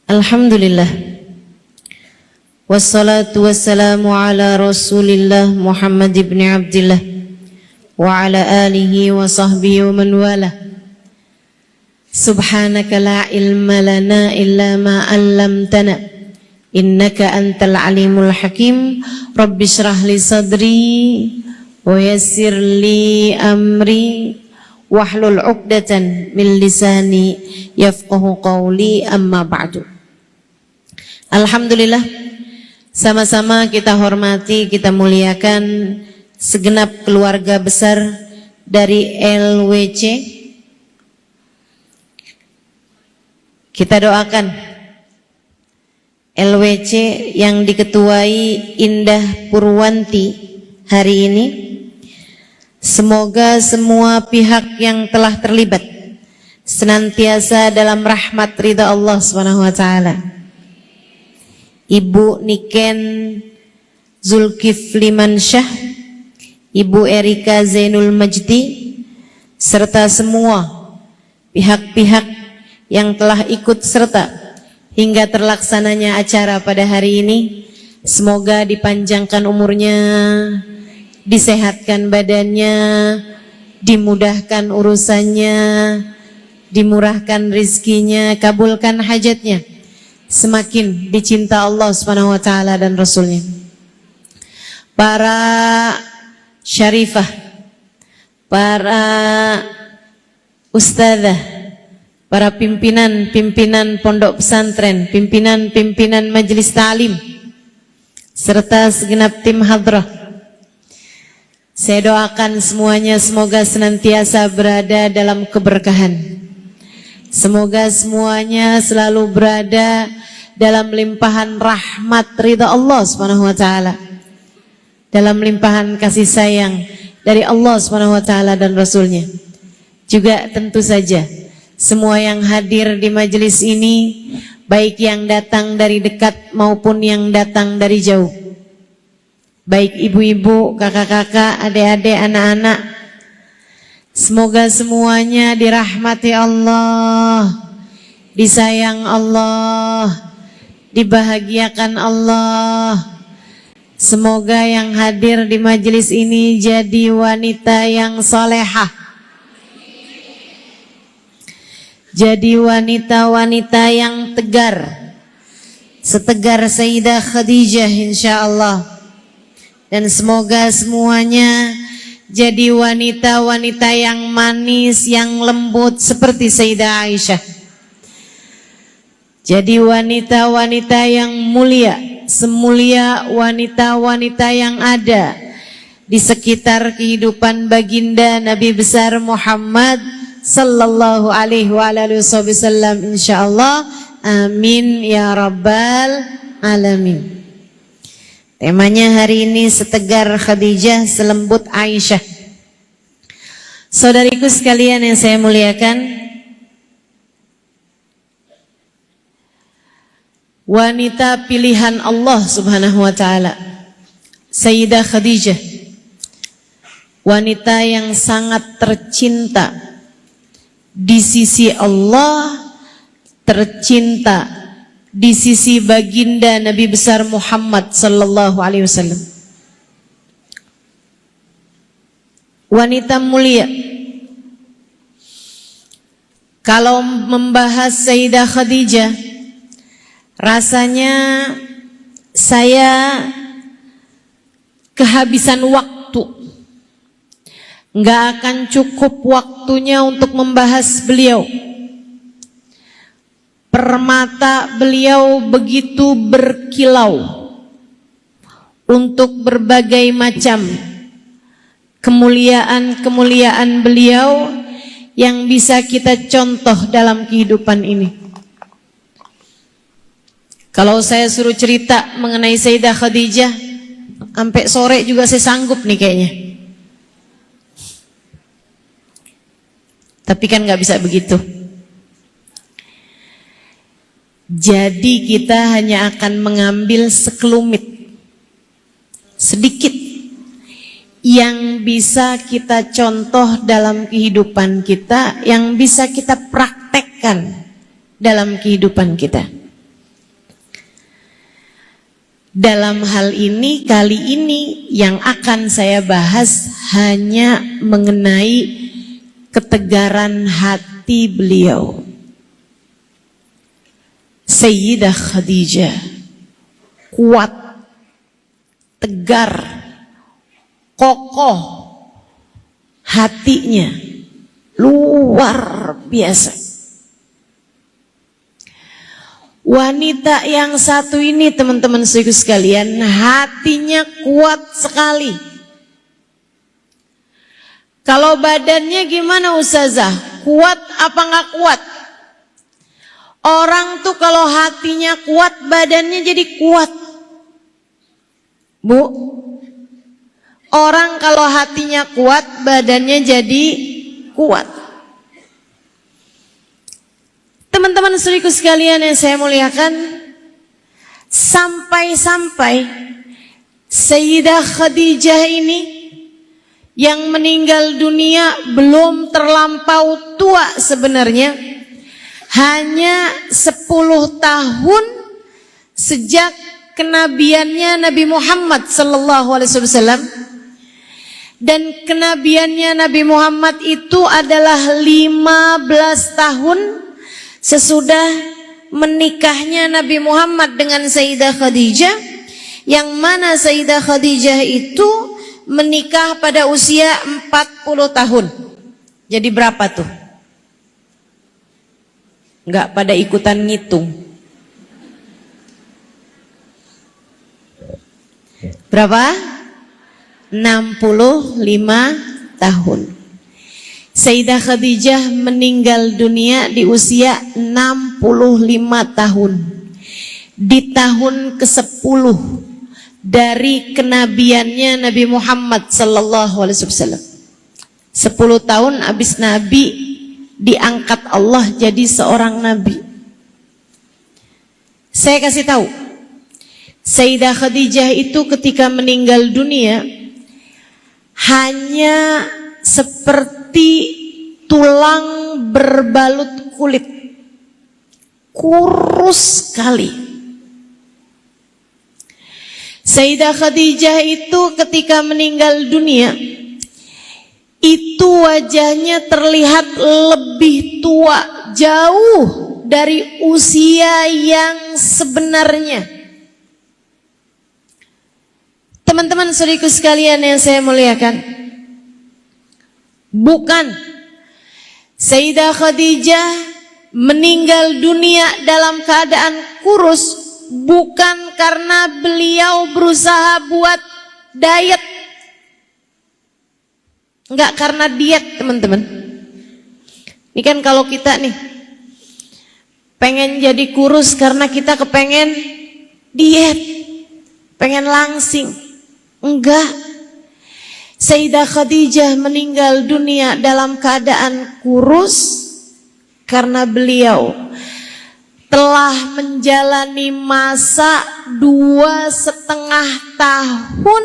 Alhamdulillah. Wassalatu wassalamu ala Rasulillah Muhammad ibn Abdillah wa ala alihi wa sahbihi wa man wala. Subhanaka la ilma lana illa ma 'allamtana innaka antal alimul hakim. Rabbi shrah li sadri wa yassir li amri wahlul 'uqdatan min lisani yafqahu qawli, amma ba'du. Alhamdulillah, sama-sama kita hormati, kita muliakan segenap keluarga besar dari LWC. Kita doakan LWC yang diketuai Indah Purwanti hari ini, semoga semua pihak yang telah terlibat senantiasa dalam rahmat ridha Allah Subhanahu wa taala. Ibu Niken Zulkifli Mansyah, Ibu Erika Zainul Majdi, serta semua pihak-pihak yang telah ikut serta hingga terlaksananya acara pada hari ini. Semoga dipanjangkan umurnya, disehatkan badannya, dimudahkan urusannya, dimurahkan rizkinya, kabulkan hajatnya, semakin dicinta Allah Subhanahu wa taala dan Rasulnya. Para syarifah, para ustadzah, para pimpinan pondok pesantren, pimpinan majelis ta'lim, serta segenap tim hadrah, saya doakan semuanya semoga senantiasa berada dalam keberkahan. Semoga semuanya selalu berada dalam limpahan rahmat ridha Allah Subhanahu wa taala, dalam limpahan kasih sayang dari Allah Subhanahu wa taala dan Rasulnya. Juga tentu saja semua yang hadir di majelis ini, baik yang datang dari dekat maupun yang datang dari jauh, baik ibu-ibu, kakak-kakak, adik-adik, anak-anak, semoga semuanya dirahmati Allah, disayang Allah, dibahagiakan Allah. Semoga yang hadir di majelis ini jadi wanita yang solehah, jadi wanita-wanita yang tegar, setegar Sayyidah Khadijah insyaallah. Dan semoga semuanya jadi wanita-wanita yang manis, yang lembut seperti Sayyidah Aisyah. Jadi wanita-wanita yang mulia, semulia wanita-wanita yang ada di sekitar kehidupan baginda Nabi besar Muhammad sallallahu alaihi wasallam insyaallah. Amin ya rabbal alamin. Temanya hari ini setegar Khadijah, selembut Aisyah. Saudariku sekalian yang saya muliakan, wanita pilihan Allah Subhanahu wa taala, Sayyidah Khadijah, wanita yang sangat tercinta di sisi Allah, tercinta di sisi baginda Nabi besar Muhammad sallallahu alaihi wasallam. Wanita mulia. Kalau membahas Sayyidah Khadijah, rasanya saya kehabisan waktu. Nggak akan cukup waktunya untuk membahas beliau. Permata beliau begitu berkilau untuk berbagai macam kemuliaan-kemuliaan beliau yang bisa kita contoh dalam kehidupan ini. Kalau saya suruh cerita mengenai Sayyidah Khadijah, sampai sore juga saya sanggup nih kayaknya. Tapi kan nggak bisa begitu. Jadi kita hanya akan mengambil sekelumit, sedikit yang bisa kita contoh dalam kehidupan kita, yang bisa kita praktekkan dalam kehidupan kita. Dalam hal ini, kali ini yang akan saya bahas hanya mengenai ketegaran hati beliau. Sayyidah Khadijah kuat, tegar, kokoh, hatinya luar biasa. Wanita yang satu ini teman-teman sekalian, hatinya kuat sekali. Kalau badannya gimana Ustazah? Kuat apa nggak kuat? Orang tuh kalau hatinya kuat, badannya jadi kuat. Bu, orang kalau hatinya kuat, badannya jadi kuat. Teman-teman saudaraku sekalian yang saya muliakan, sampai-sampai Sayyidah Khadijah ini yang meninggal dunia belum terlampau tua sebenarnya, hanya 10 tahun sejak kenabiannya Nabi Muhammad SAW. Dan kenabiannya Nabi Muhammad itu adalah 15 tahun sesudah menikahnya Nabi Muhammad dengan Sayyidah Khadijah, yang mana Sayyidah Khadijah itu menikah pada usia 40 tahun. Jadi berapa tuh? Enggak pada ikutan ngitung. Berapa? 65 tahun. Sayyidah Khadijah meninggal dunia di usia 65 tahun. Di tahun ke-10 dari kenabiannya Nabi Muhammad sallallahu alaihi wasallam. 10 tahun habis Nabi diangkat Allah jadi seorang nabi. Saya kasih tahu, Sayyidah Khadijah itu ketika meninggal dunia hanya seperti tulang berbalut kulit, kurus sekali. Sayyidah Khadijah itu ketika meninggal dunia, itu wajahnya terlihat lebih tua, jauh dari usia yang sebenarnya. Teman-teman saudaraku sekalian yang saya muliakan, bukan Sayyidah Khadijah meninggal dunia dalam keadaan kurus, bukan karena beliau berusaha buat diet. Enggak karena diet teman-teman. Ini kan kalau kita nih pengen jadi kurus karena kita kepengen diet, pengen langsing. Enggak. Sayyidah Khadijah meninggal dunia dalam keadaan kurus karena beliau telah menjalani masa 2,5 tahun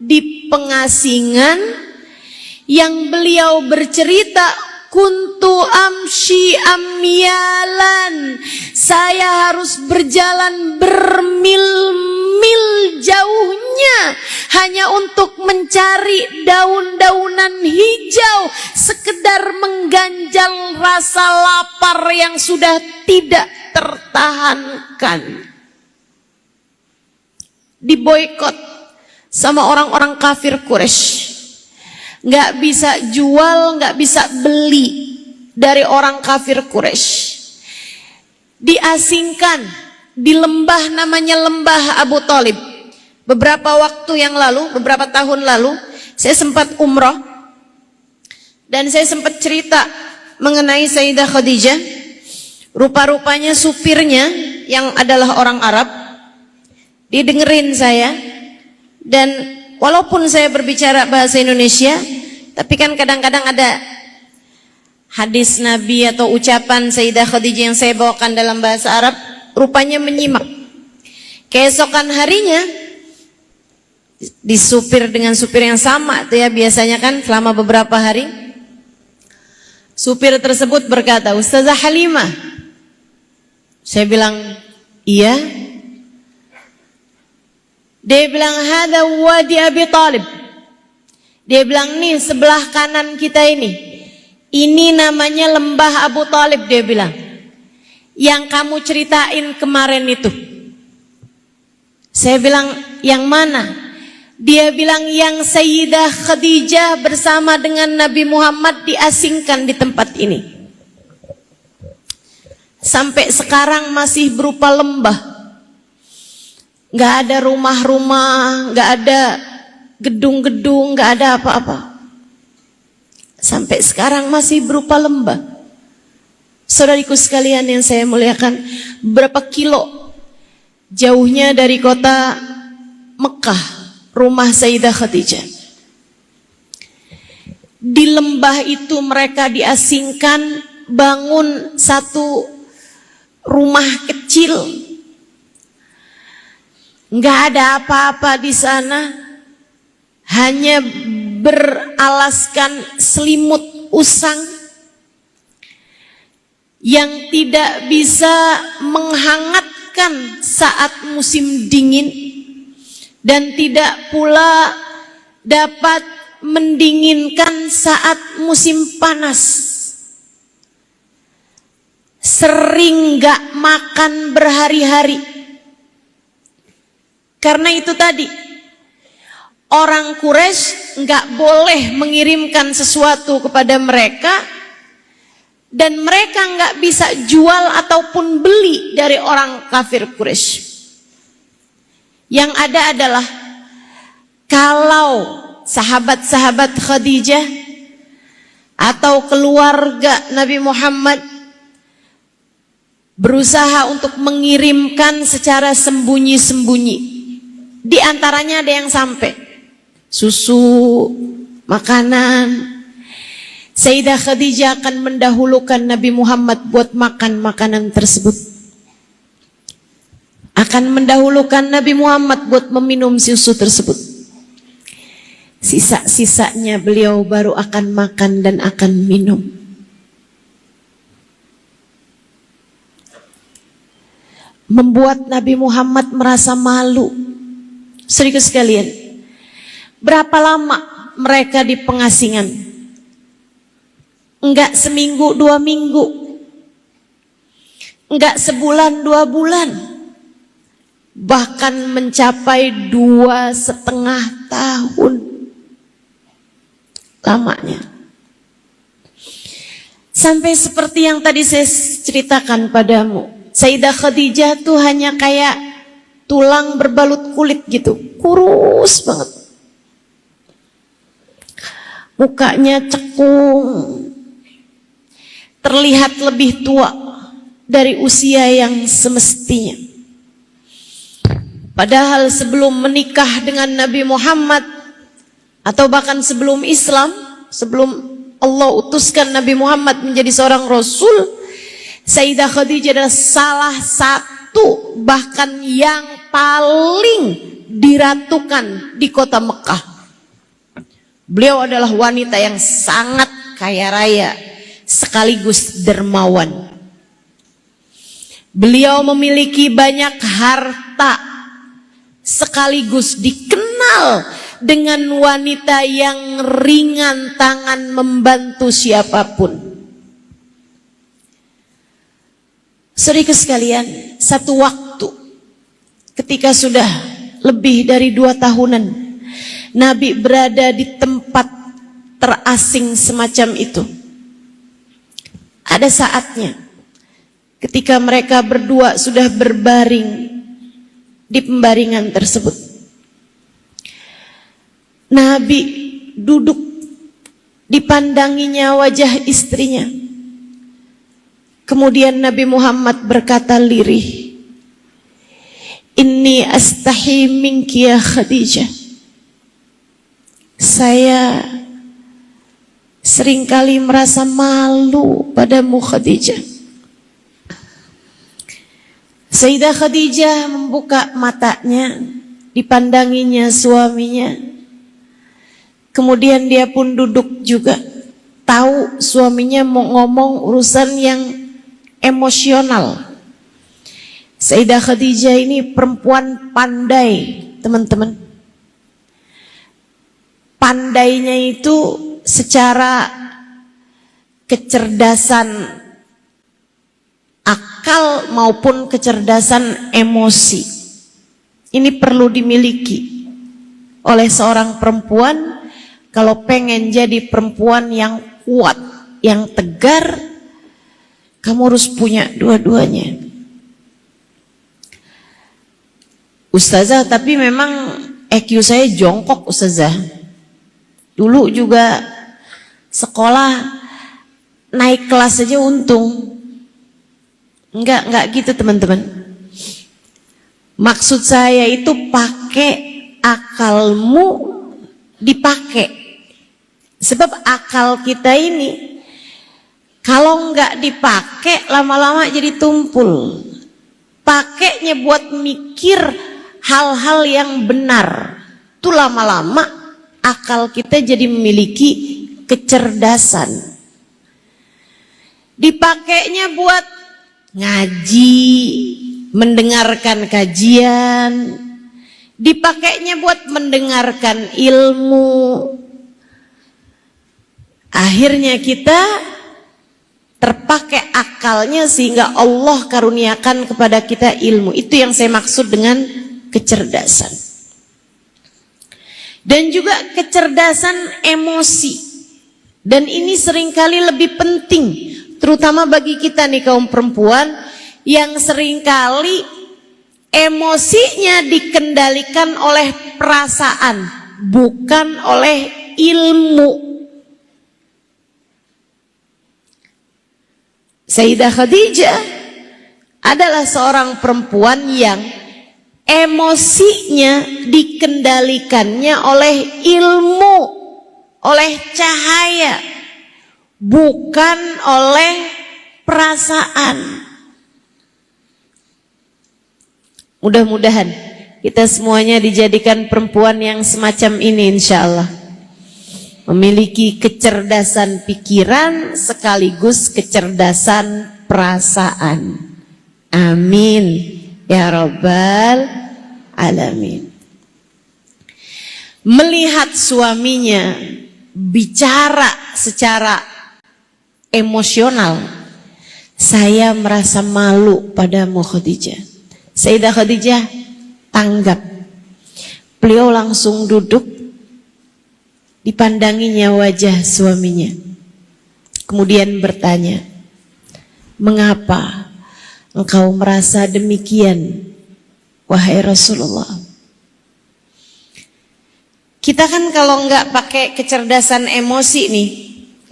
di pengasingan, yang beliau bercerita, kuntu amshi amyalan, saya harus berjalan bermil-mil jauhnya hanya untuk mencari daun-daunan hijau, sekedar mengganjal rasa lapar yang sudah tidak tertahankan. Diboikot sama orang-orang kafir Quraisy. Nggak bisa jual, nggak bisa beli dari orang kafir Quraisy. Diasingkan di lembah namanya Lembah Abu Thalib. Beberapa waktu yang lalu, beberapa tahun lalu, saya sempat umroh dan saya sempat cerita mengenai Sayyidah Khadijah. Rupa-rupanya supirnya yang adalah orang Arab, didengerin saya, dan walaupun saya berbicara bahasa Indonesia, tapi kan kadang-kadang ada hadis Nabi atau ucapan Sayyidah Khadijah yang saya bawakan dalam bahasa Arab, rupanya menyimak. Keesokan harinya disupir dengan supir yang sama tuh ya, biasanya kan selama beberapa hari. Supir tersebut berkata, Ustazah Halimah. Saya bilang, iya. Dia bilang hadza wadi Abi Thalib. Dia bilang nih sebelah kanan kita ini namanya lembah Abu Thalib. Dia bilang yang kamu ceritain kemarin itu. Saya bilang yang mana? Dia bilang yang Sayyidah Khadijah bersama dengan Nabi Muhammad diasingkan di tempat ini. Sampai sekarang masih berupa lembah. Gak ada rumah-rumah, gak ada gedung-gedung, gak ada apa-apa. Sampai sekarang masih berupa lembah. Saudariku sekalian yang saya muliakan, berapa kilo jauhnya dari kota Mekah rumah Sayyidah Khadijah. Di lembah itu mereka diasingkan, bangun satu rumah kecil. Nggak ada apa-apa di sana, hanya beralaskan selimut usang yang tidak bisa menghangatkan saat musim dingin dan tidak pula dapat mendinginkan saat musim panas. Sering gak makan berhari-hari. Karena itu tadi, orang Quraisy gak boleh mengirimkan sesuatu kepada mereka, dan mereka gak bisa jual ataupun beli dari orang kafir Quraisy. Yang ada adalah kalau sahabat-sahabat Khadijah atau keluarga Nabi Muhammad berusaha untuk mengirimkan secara sembunyi-sembunyi, di antaranya ada yang sampai susu, makanan, Sayyidah Khadijah akan mendahulukan Nabi Muhammad buat makan makanan tersebut. Akan mendahulukan Nabi Muhammad buat meminum susu tersebut. Sisa-sisanya beliau baru akan makan dan akan minum. Membuat Nabi Muhammad merasa malu. Saudara sekalian, berapa lama mereka di pengasingan? Enggak seminggu, 2 minggu. Enggak sebulan, 2 bulan. Bahkan mencapai 2,5 tahun lamanya. Sampai seperti yang tadi saya ceritakan padamu, Sayyidah Khadijah tuh hanya kayak tulang berbalut kulit gitu, kurus banget. Mukanya cekung, terlihat lebih tua dari usia yang semestinya. Padahal sebelum menikah dengan Nabi Muhammad, atau bahkan sebelum Islam, sebelum Allah utuskan Nabi Muhammad menjadi seorang Rasul, Sayyidah Khadijah adalah salah satu, bahkan yang paling diratukan di kota Mekah. Beliau adalah wanita yang sangat kaya raya sekaligus dermawan. Beliau memiliki banyak harta, sekaligus dikenal dengan wanita yang ringan tangan membantu siapapun. Saudara sekalian, satu waktu ketika sudah lebih dari 2 tahunan Nabi berada di tempat terasing semacam itu, ada saatnya ketika mereka berdua sudah berbaring di pembaringan tersebut, Nabi duduk, dipandanginya wajah istrinya. Kemudian Nabi Muhammad berkata lirih, "Inni astahi minki ya Khadijah." Saya seringkali merasa malu padamu Khadijah. Sayyidah Khadijah membuka matanya, dipandanginya suaminya. Kemudian dia pun duduk juga. Tahu suaminya mau ngomong urusan yang emosional. Sayyidah Khadijah ini perempuan pandai teman-teman. Pandainya itu secara kecerdasan akal maupun kecerdasan emosi. Ini perlu dimiliki oleh seorang perempuan kalau pengen jadi perempuan yang kuat, yang tegar. Kamu harus punya dua-duanya. Ustazah, tapi memang EQ saya jongkok Ustazah. Dulu juga sekolah naik kelas aja untung. Enggak gitu teman-teman. Maksud saya itu pakai akalmu, dipakai. Sebab akal kita ini kalau enggak dipakai lama-lama jadi tumpul. Pakainya buat mikir hal-hal yang benar. Itu lama-lama akal kita jadi memiliki kecerdasan. Dipakainya buat ngaji, mendengarkan kajian, dipakainya buat mendengarkan ilmu. Akhirnya kita terpakai akalnya sehingga Allah karuniakan kepada kita ilmu. Itu yang saya maksud dengan kecerdasan. Dan juga kecerdasan emosi. Dan ini seringkali lebih penting, terutama bagi kita nih kaum perempuan yang seringkali emosinya dikendalikan oleh perasaan, bukan oleh ilmu. Sayyidah Khadijah adalah seorang perempuan yang emosinya dikendalikannya oleh ilmu, oleh cahaya, bukan oleh perasaan. Mudah-mudahan kita semuanya dijadikan perempuan yang semacam ini insya Allah. Memiliki kecerdasan pikiran sekaligus kecerdasan perasaan. Amin ya Rabbal Alamin. Melihat suaminya bicara secara emosional, saya merasa malu padamu Khadijah. Sayyidah Khadijah tanggap. Beliau langsung duduk, dipandanginya wajah suaminya. Kemudian bertanya, mengapa engkau merasa demikian, wahai Rasulullah? Kita kan kalau nggak pakai kecerdasan emosi nih,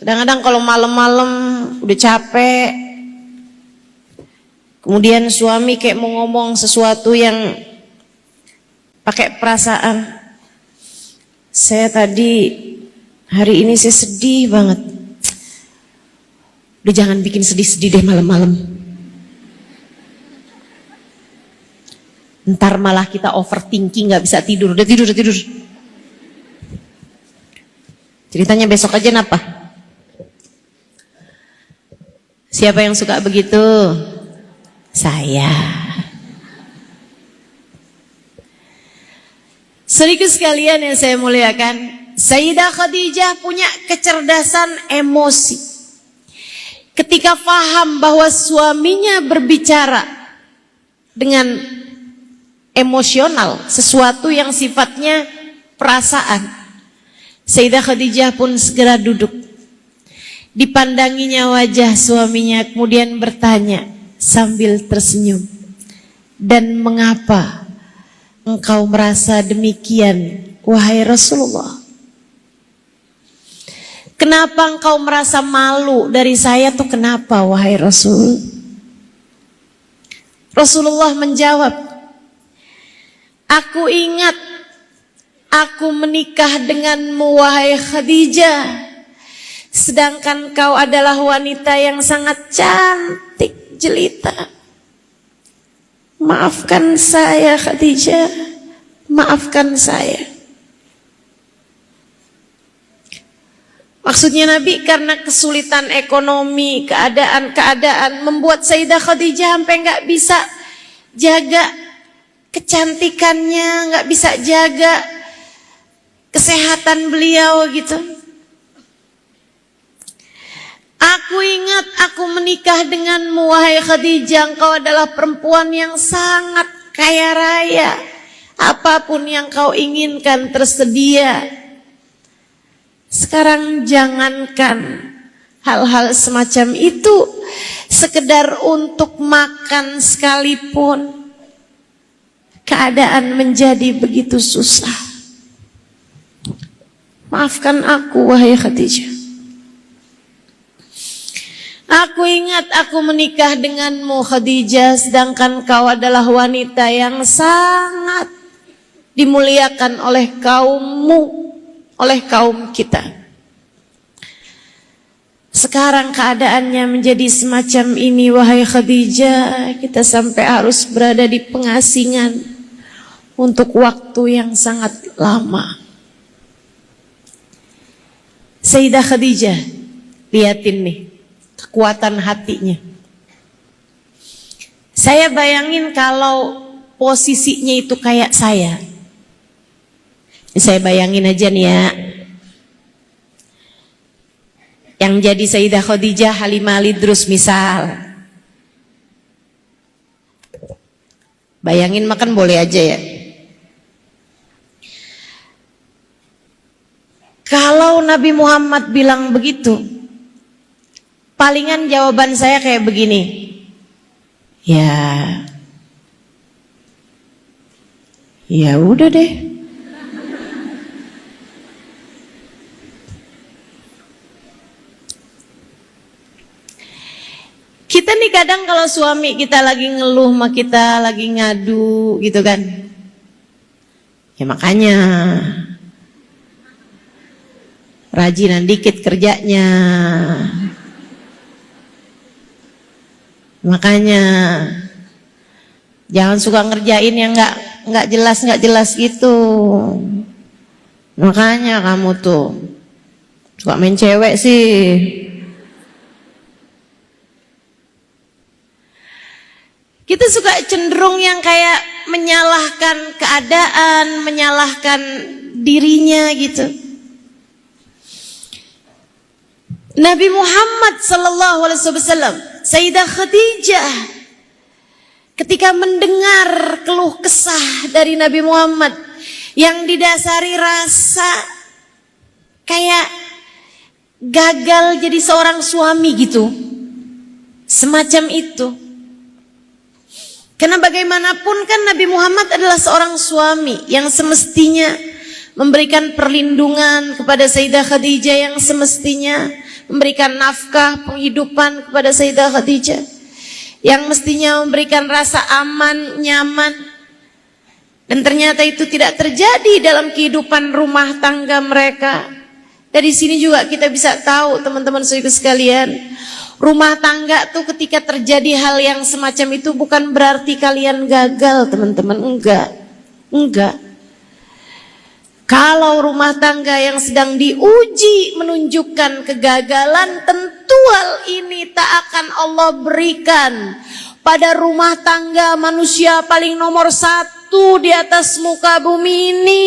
kadang-kadang kalau malam-malam udah capek, kemudian suami kayak mau ngomong sesuatu yang pakai perasaan. Saya tadi, hari ini saya sedih banget. Udah jangan bikin sedih-sedih deh malam-malam. Ntar malah kita overthinking, gak bisa tidur. Udah tidur. Ceritanya besok aja napa? Siapa yang suka begitu? Saya. Saudaraku sekalian yang saya muliakan, Sayyidah Khadijah punya kecerdasan emosi. Ketika paham bahwa suaminya berbicara dengan emosional, sesuatu yang sifatnya perasaan, Sayyidah Khadijah pun segera duduk. Dipandanginya wajah suaminya, kemudian bertanya sambil tersenyum, dan mengapa engkau merasa demikian, wahai Rasulullah? Kenapa engkau merasa malu dari saya tuh kenapa, wahai Rasul? Rasulullah menjawab, aku ingat aku menikah denganmu, wahai Khadijah, sedangkan kau adalah wanita yang sangat cantik jelita. Maafkan saya Khadijah, maafkan saya. Maksudnya Nabi karena kesulitan ekonomi, keadaan membuat Sayyidah Khadijah sampai nggak bisa jaga kecantikannya, nggak bisa jaga kesehatan beliau gitu. Aku ingat aku menikah denganmu wahai Khadijah, engkau adalah perempuan yang sangat kaya raya. Apapun yang kau inginkan tersedia. Sekarang jangankan hal-hal semacam itu, sekedar untuk makan sekalipun keadaan menjadi begitu susah. Maafkan aku wahai Khadijah. Aku ingat aku menikah denganmu Khadijah, sedangkan kau adalah wanita yang sangat dimuliakan oleh kaummu, oleh kaum kita. Sekarang keadaannya menjadi semacam ini wahai Khadijah, kita sampai harus berada di pengasingan untuk waktu yang sangat lama. Sayyidah Khadijah, lihatin nih kekuatan hatinya. Saya bayangin kalau posisinya itu kayak saya bayangin aja nih ya. Yang jadi Sayyidah Khadijah Halimah Al-Idrus misal. Bayangin makan boleh aja ya. Kalau Nabi Muhammad bilang begitu, palingan jawaban saya kayak begini. Ya udah deh. Kita nih kadang kalau suami kita lagi ngeluh sama kita, lagi ngadu gitu kan. Ya makanya rajinan dikit kerjanya. Makanya jangan suka ngerjain yang nggak jelas gitu. Makanya kamu tuh suka main cewek sih. Kita suka cenderung yang kayak menyalahkan keadaan, menyalahkan dirinya gitu. Nabi Muhammad SAW, Sayyidah Khadijah, ketika mendengar keluh kesah dari Nabi Muhammad yang didasari rasa kayak gagal jadi seorang suami gitu, semacam itu. Karena bagaimanapun kan Nabi Muhammad adalah seorang suami yang semestinya memberikan perlindungan kepada Sayyidah Khadijah, yang semestinya memberikan nafkah penghidupan kepada Sayyidah Khadijah, yang mestinya memberikan rasa aman, nyaman. Dan ternyata itu tidak terjadi dalam kehidupan rumah tangga mereka. Dari sini juga kita bisa tahu teman-teman saudara sekalian, rumah tangga tuh ketika terjadi hal yang semacam itu bukan berarti kalian gagal teman-teman, enggak. Kalau rumah tangga yang sedang diuji menunjukkan kegagalan, tentu hal ini tak akan Allah berikan pada rumah tangga manusia paling nomor 1 di atas muka bumi ini.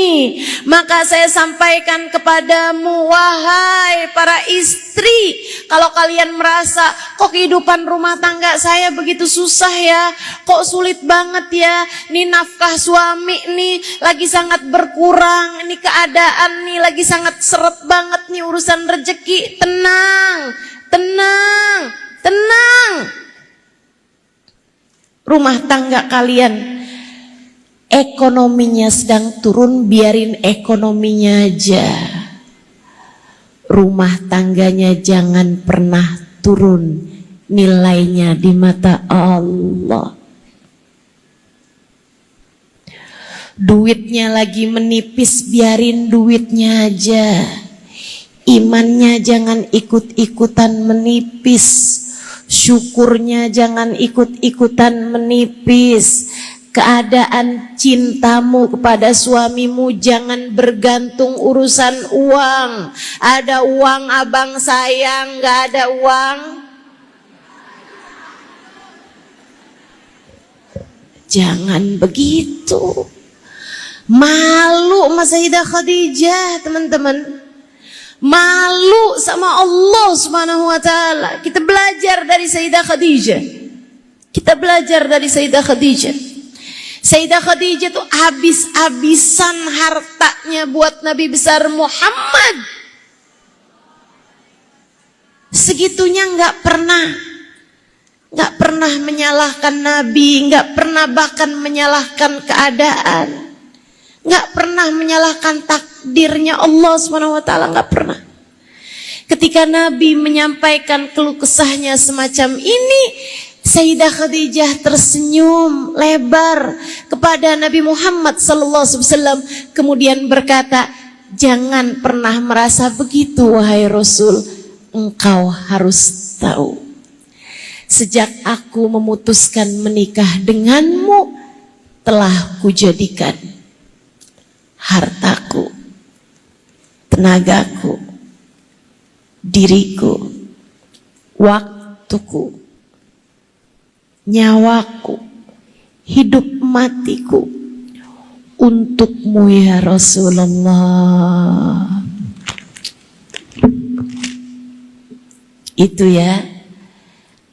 Maka saya sampaikan kepadamu wahai para istri, kalau kalian merasa kok kehidupan rumah tangga saya begitu susah ya, kok sulit banget ya, nih nafkah suami nih lagi sangat berkurang, ini keadaan nih lagi sangat seret banget nih urusan rezeki, tenang. Rumah tangga kalian ekonominya sedang turun, biarin ekonominya aja. Rumah tangganya jangan pernah turun nilainya di mata Allah. Duitnya lagi menipis, biarin duitnya aja. Imannya jangan ikut-ikutan menipis. Syukurnya jangan ikut-ikutan menipis. Keadaan cintamu kepada suamimu jangan bergantung urusan uang. Ada uang abang sayang, gak ada uang Jangan begitu. Malu sama Sayyidah Khadijah, teman-teman. Malu sama Allah Subhanahu wa taala. Kita belajar dari Sayyidah Khadijah. Kita belajar dari Sayyidah Khadijah. Sayyidah Khadijah tuh habis-habisan hartanya buat Nabi besar Muhammad. Segitunya nggak pernah menyalahkan Nabi, nggak pernah bahkan menyalahkan keadaan, nggak pernah menyalahkan takdirnya Allah Subhanahu wa taala, nggak pernah. Ketika Nabi menyampaikan keluh kesahnya semacam ini, Sayyidah Khadijah tersenyum lebar kepada Nabi Muhammad sallallahu alaihi wasallam, kemudian berkata, "Jangan pernah merasa begitu wahai Rasul. Engkau harus tahu, sejak aku memutuskan menikah denganmu, telah kujadikan hartaku, tenagaku, diriku, waktuku, nyawaku, hidup matiku untukmu ya Rasulullah." Itu ya,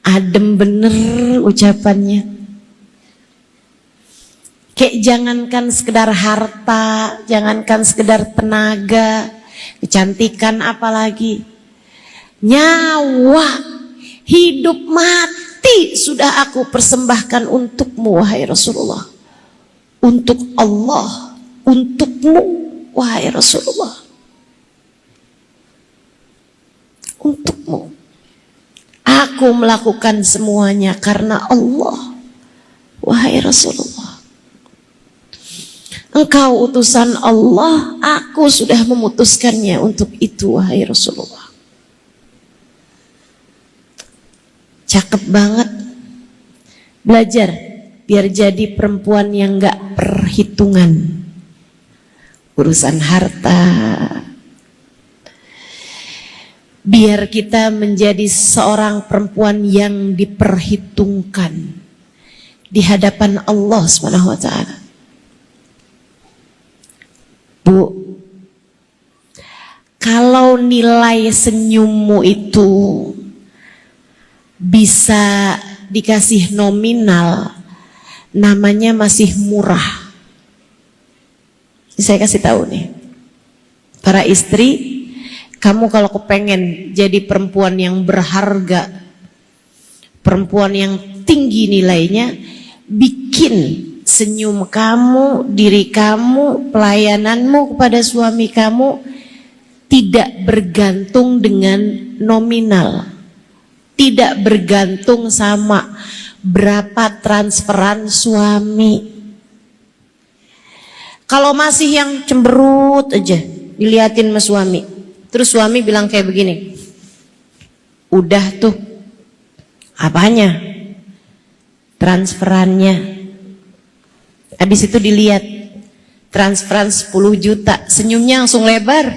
adem bener ucapannya. Kayak jangankan sekedar harta, jangankan sekedar tenaga, kecantikan apalagi. Nyawa, hidup mati sudah aku persembahkan untukmu wahai Rasulullah. Untuk Allah, untukmu wahai Rasulullah. Untukmu. Aku melakukan semuanya karena Allah, wahai Rasulullah. Engkau utusan Allah, aku sudah memutuskannya untuk itu, wahai Rasulullah. Cakep banget. Belajar biar jadi perempuan yang gak perhitungan. Urusan harta. Biar kita menjadi seorang perempuan yang diperhitungkan di hadapan Allah Subhanahu wa taala. Bu, kalau nilai senyummu itu bisa dikasih nominal, namanya masih murah. Saya kasih tahu nih, para istri, kamu kalau kepengen jadi perempuan yang berharga, perempuan yang tinggi nilainya, bikin senyum kamu, diri kamu, pelayananmu kepada suami kamu tidak bergantung dengan nominal, tidak bergantung sama berapa transferan suami. Kalau masih yang cemberut aja diliatin sama suami, terus suami bilang kayak begini, udah tuh, apanya? Transferannya. Habis itu dilihat, transferan 10 juta, senyumnya langsung lebar.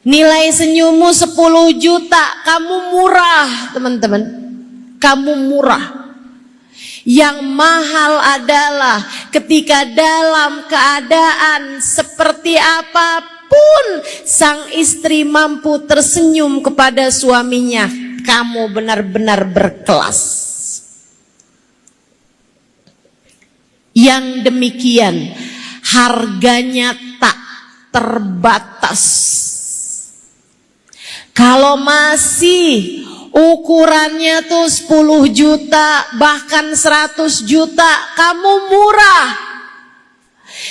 Nilai senyummu 10 juta, kamu murah teman-teman. Kamu murah. Yang mahal adalah ketika dalam keadaan seperti apapun sang istri mampu tersenyum kepada suaminya, kamu benar-benar berkelas. Yang demikian harganya tak terbatas. Kalau masih ukurannya tuh 10 juta bahkan 100 juta, kamu murah.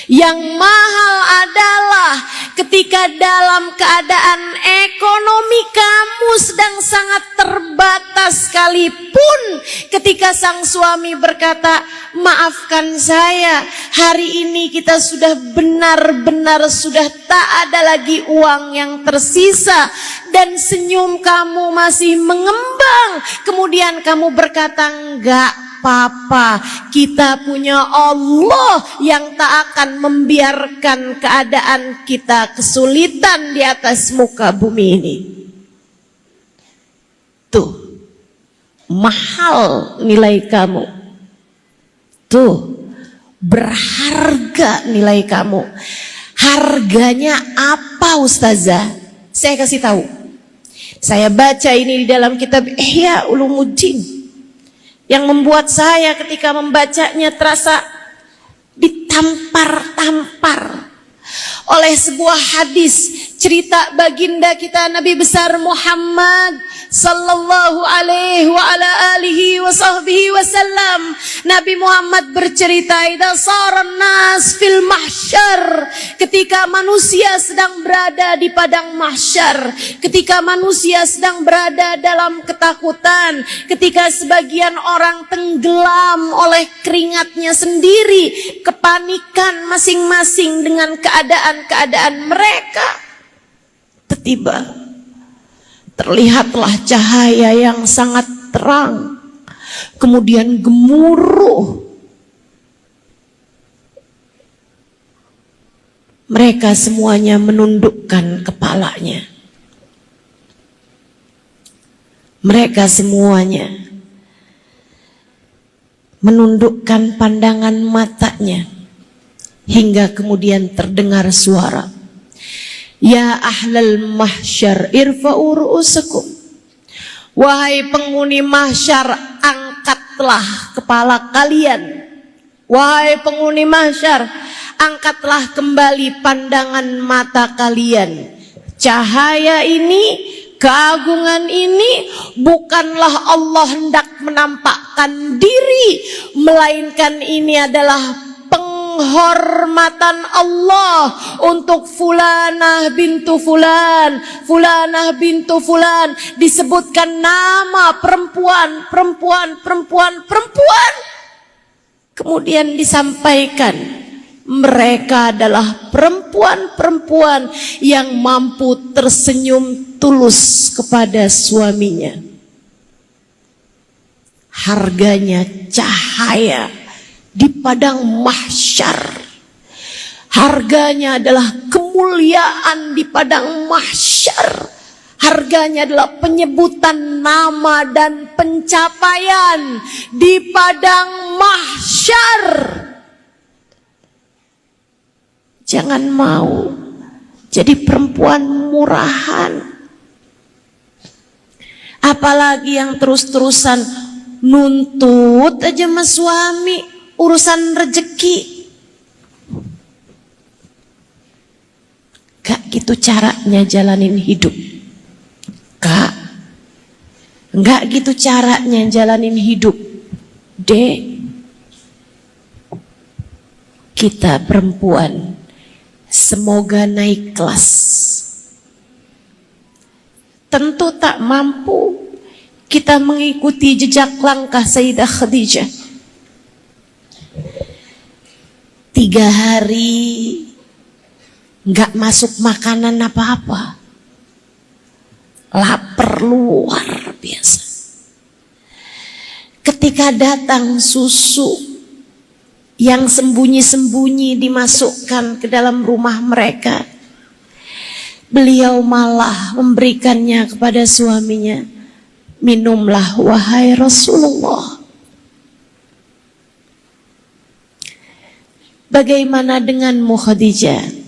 Yang mahal adalah ketika dalam keadaan ekonomi kamu sedang sangat terbatas sekalipun, ketika sang suami berkata, maafkan saya, hari ini kita sudah benar-benar sudah tak ada lagi uang yang tersisa, dan senyum kamu masih mengembang, kemudian kamu berkata, enggak apa-apa, kita punya Allah yang tak akan membiarkan keadaan kita kesulitan di atas muka bumi ini. Tuh, mahal nilai kamu. Tuh, berharga nilai kamu. Harganya apa Ustazah? Saya kasih tahu. Saya baca ini di dalam kitab Ihya Ulumuddin, yang membuat saya ketika membacanya terasa ditampar-tampar oleh sebuah hadis cerita baginda kita Nabi besar Muhammad sallallahu alaihi wa ala alihi wa sahbihi wasallam. Nabi Muhammad bercerita, idza saran nas fil mahsyar, ketika manusia sedang berada di padang mahsyar, ketika manusia sedang berada dalam ketakutan, ketika sebagian orang tenggelam oleh keringatnya sendiri, kepanikan masing-masing dengan keadaan-keadaan mereka, tiba terlihatlah cahaya yang sangat terang, kemudian gemuruh. Mereka semuanya menundukkan kepalanya. Mereka semuanya menundukkan pandangan matanya, hingga kemudian terdengar suara, ya ahlal mahsyar irfa'u ru'usakum. Wahai penghuni mahsyar, angkatlah kepala kalian. Wahai penghuni mahsyar, angkatlah kembali pandangan mata kalian. Cahaya ini, keagungan ini bukanlah Allah hendak menampakkan diri, melainkan ini adalah penghormatan Allah untuk fulanah bintu fulan, fulanah bintu fulan, disebutkan nama perempuan. Kemudian disampaikan, mereka adalah perempuan-perempuan yang mampu tersenyum tulus kepada suaminya. Harganya cahaya di padang mahsyar. Harganya adalah kemuliaan di padang mahsyar. Harganya adalah penyebutan nama dan pencapaian di padang mahsyar. Jangan mau jadi perempuan murahan. Apalagi yang terus-terusan nuntut aja sama suami urusan rezeki. Gak gitu caranya jalanin hidup. Gak gitu caranya jalanin hidup. Kita perempuan semoga naik kelas. Tentu tak mampu kita mengikuti jejak langkah Sayyidah Khadijah. 3 hari gak masuk makanan apa-apa. Lapar luar biasa. Ketika datang susu yang sembunyi-sembunyi dimasukkan ke dalam rumah mereka, beliau malah memberikannya kepada suaminya. Minumlah wahai Rasulullah. Bagaimana denganmu Khadijah?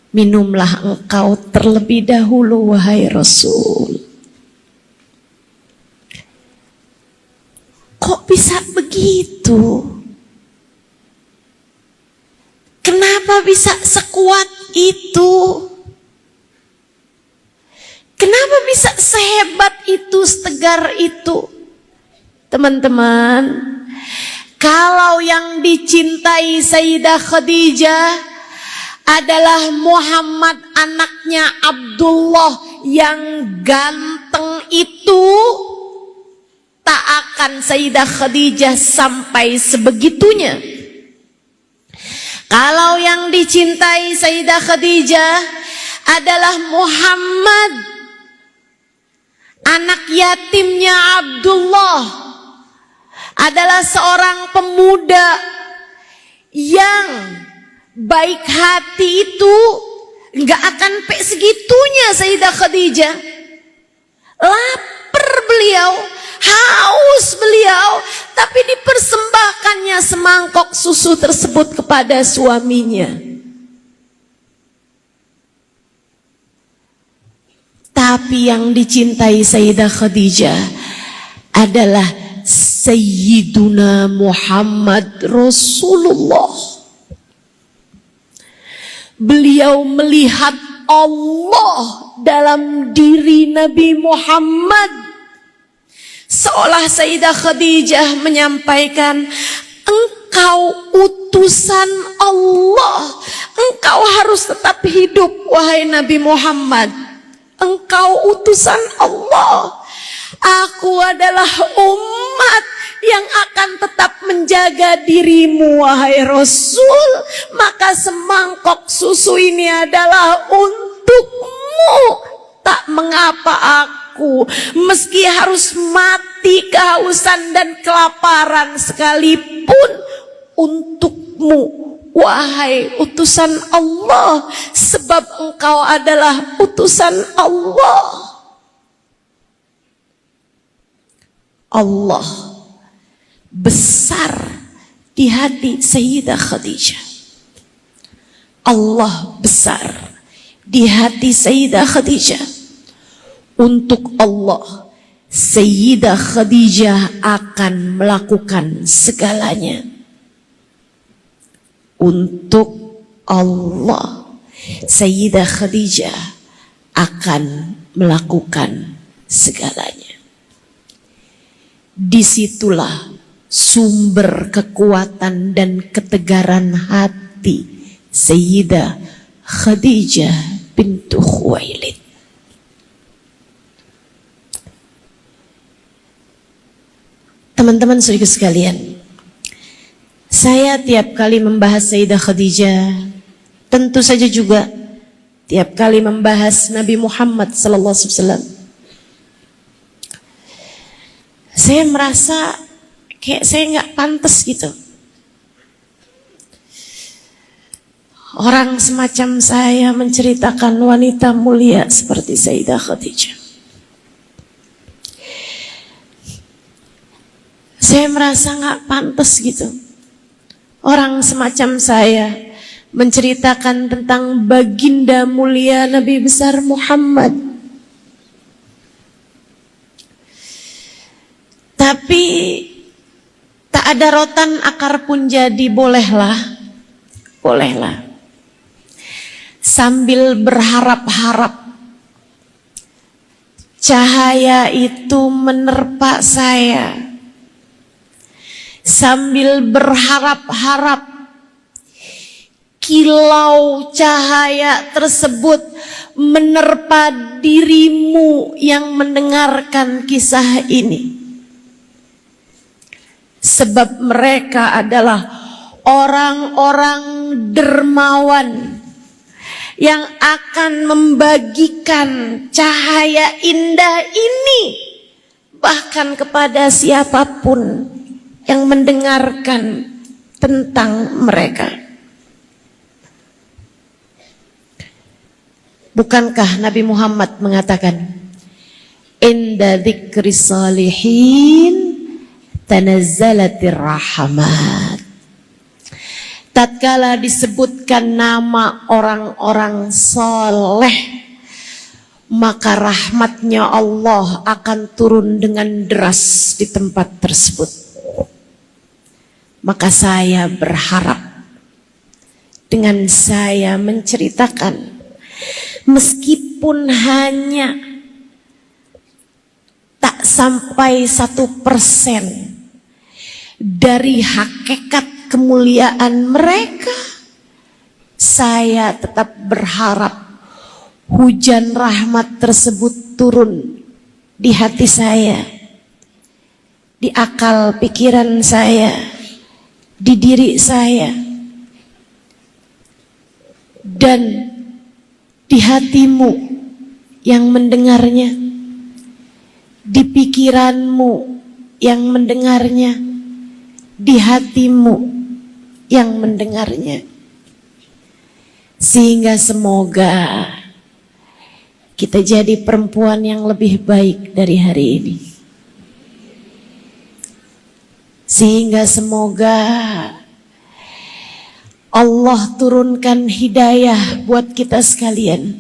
Minumlah engkau terlebih dahulu wahai Rasul. Kok bisa begitu? Kenapa bisa sekuat itu? Kenapa bisa sehebat itu, setegar itu? Teman-teman, kalau yang dicintai Sayyidah Khadijah adalah Muhammad anaknya Abdullah yang ganteng itu, tak akan Sayyidah Khadijah sampai sebegitunya. Kalau yang dicintai Sayyidah Khadijah adalah Muhammad anak yatimnya Abdullah, adalah seorang pemuda yang baik hati itu, nggak akan segitunya Sayyidah Khadijah. Lapar beliau, haus beliau, tapi dipersembahkannya semangkok susu tersebut kepada suaminya. Tapi yang dicintai Sayyidah Khadijah adalah Sayyiduna Muhammad Rasulullah. Beliau melihat Allah dalam diri Nabi Muhammad. Seolah Sayyidah Khadijah menyampaikan, engkau utusan Allah, engkau harus tetap hidup wahai Nabi Muhammad. Engkau utusan Allah. Aku adalah umat yang akan tetap menjaga dirimu wahai Rasul. Maka semangkok susu ini adalah untukmu. Tak mengapa aku meski harus mati kehausan dan kelaparan sekalipun, untukmu wahai utusan Allah, sebab engkau adalah utusan Allah. Allah besar di hati Sayyidah Khadijah. Allah besar di hati Sayyidah Khadijah. Untuk Allah, Sayyidah Khadijah akan melakukan segalanya. Untuk Allah, Sayyidah Khadijah akan melakukan segalanya. Disitulah sumber kekuatan dan ketegaran hati Sayyidah Khadijah bintu Khuwailid. Teman-teman saudara sekalian, saya tiap kali membahas Sayyidah Khadijah, tentu saja juga tiap kali membahas Nabi Muhammad SAW, saya merasa kayak saya nggak pantas gitu. Orang semacam saya menceritakan wanita mulia seperti Sayyidah Khadijah. Saya merasa nggak pantas gitu. Orang semacam saya menceritakan tentang baginda mulia Nabi besar Muhammad. Tapi tak ada rotan akar pun jadi, bolehlah. Sambil berharap-harap cahaya itu menerpa saya. Sambil berharap-harap kilau cahaya tersebut menerpa dirimu yang mendengarkan kisah ini. Sebab mereka adalah orang-orang dermawan yang akan membagikan cahaya indah ini bahkan kepada siapapun yang mendengarkan tentang mereka. Bukankah Nabi Muhammad mengatakan, inda dzikri salihin tanazzalatir rahmat. Tatkala disebutkan nama orang-orang soleh, maka rahmatnya Allah akan turun dengan deras di tempat tersebut. Maka saya berharap dengan saya menceritakan, meskipun hanya tak sampai 1% dari hakikat kemuliaan mereka, saya tetap berharap hujan rahmat tersebut turun di hati saya, di akal pikiran saya, di diri saya, dan di hatimu yang mendengarnya, di pikiranmu yang mendengarnya, di hatimu yang mendengarnya. Sehingga semoga kita jadi perempuan yang lebih baik dari hari ini. Sehingga semoga Allah turunkan hidayah buat kita sekalian,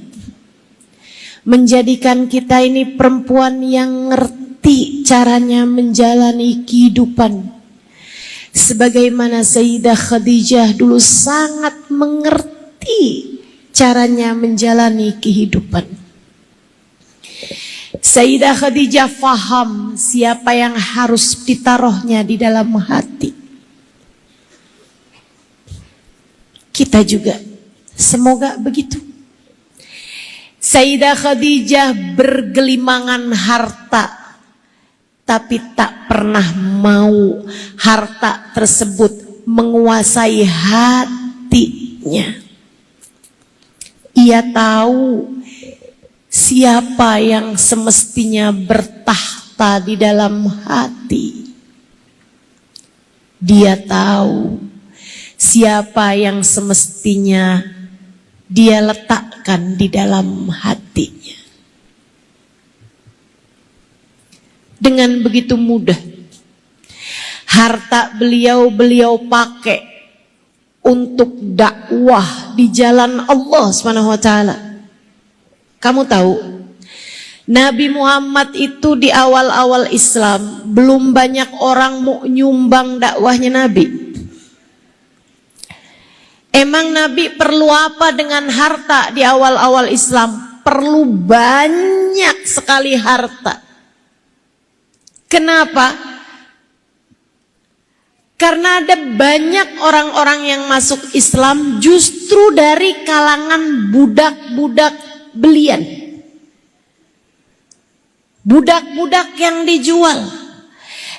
menjadikan kita ini perempuan yang ngerti caranya menjalani kehidupan. Sebagaimana Sayyidah Khadijah dulu sangat mengerti caranya menjalani kehidupan. Sayyidah Khadijah faham siapa yang harus ditaruhnya di dalam hati. Kita juga semoga begitu. Sayyidah Khadijah bergelimangan harta, tapi tak pernah mau harta tersebut menguasai hatinya. Ia tahu siapa yang semestinya bertahta di dalam hati. Dia tahu siapa yang semestinya dia letakkan di dalam hatinya. Dengan begitu mudah harta beliau pakai untuk dakwah di jalan Allah Subhanahu wa taala. Kamu tahu, Nabi Muhammad itu di awal-awal Islam belum banyak orang mau nyumbang dakwahnya Nabi. Emang Nabi perlu apa dengan harta di awal-awal Islam? Perlu banyak sekali harta. Kenapa? Karena ada banyak orang-orang yang masuk Islam justru dari kalangan budak-budak belian. Budak-budak yang dijual.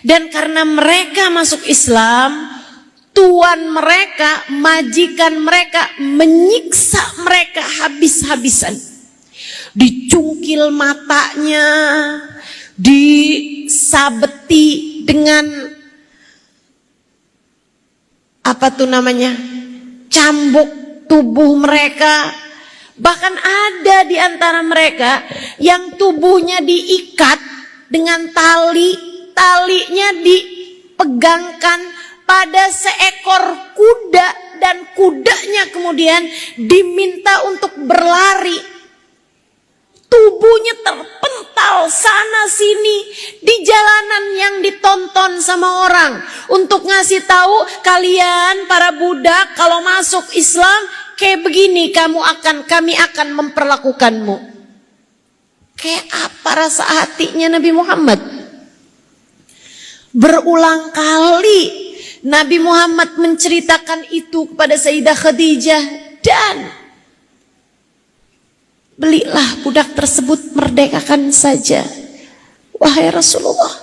Dan karena mereka masuk Islam, tuan mereka, majikan mereka menyiksa mereka habis-habisan. Dicungkil matanya, disabeti dengan cambuk tubuh mereka. Bahkan ada di antara mereka yang tubuhnya diikat dengan talinya dipegangkan pada seekor kuda dan kudanya kemudian diminta untuk berlari. Tubuhnya terpental sana sini di jalanan yang ditonton sama orang untuk ngasih tahu, kalian para budak kalau masuk Islam kayak begini kami akan memperlakukanmu. Kayak apa rasa hatinya Nabi Muhammad? Berulang kali Nabi Muhammad menceritakan itu kepada Sayyidah Khadijah, dan belilah budak tersebut, merdekakan saja, wahai Rasulullah.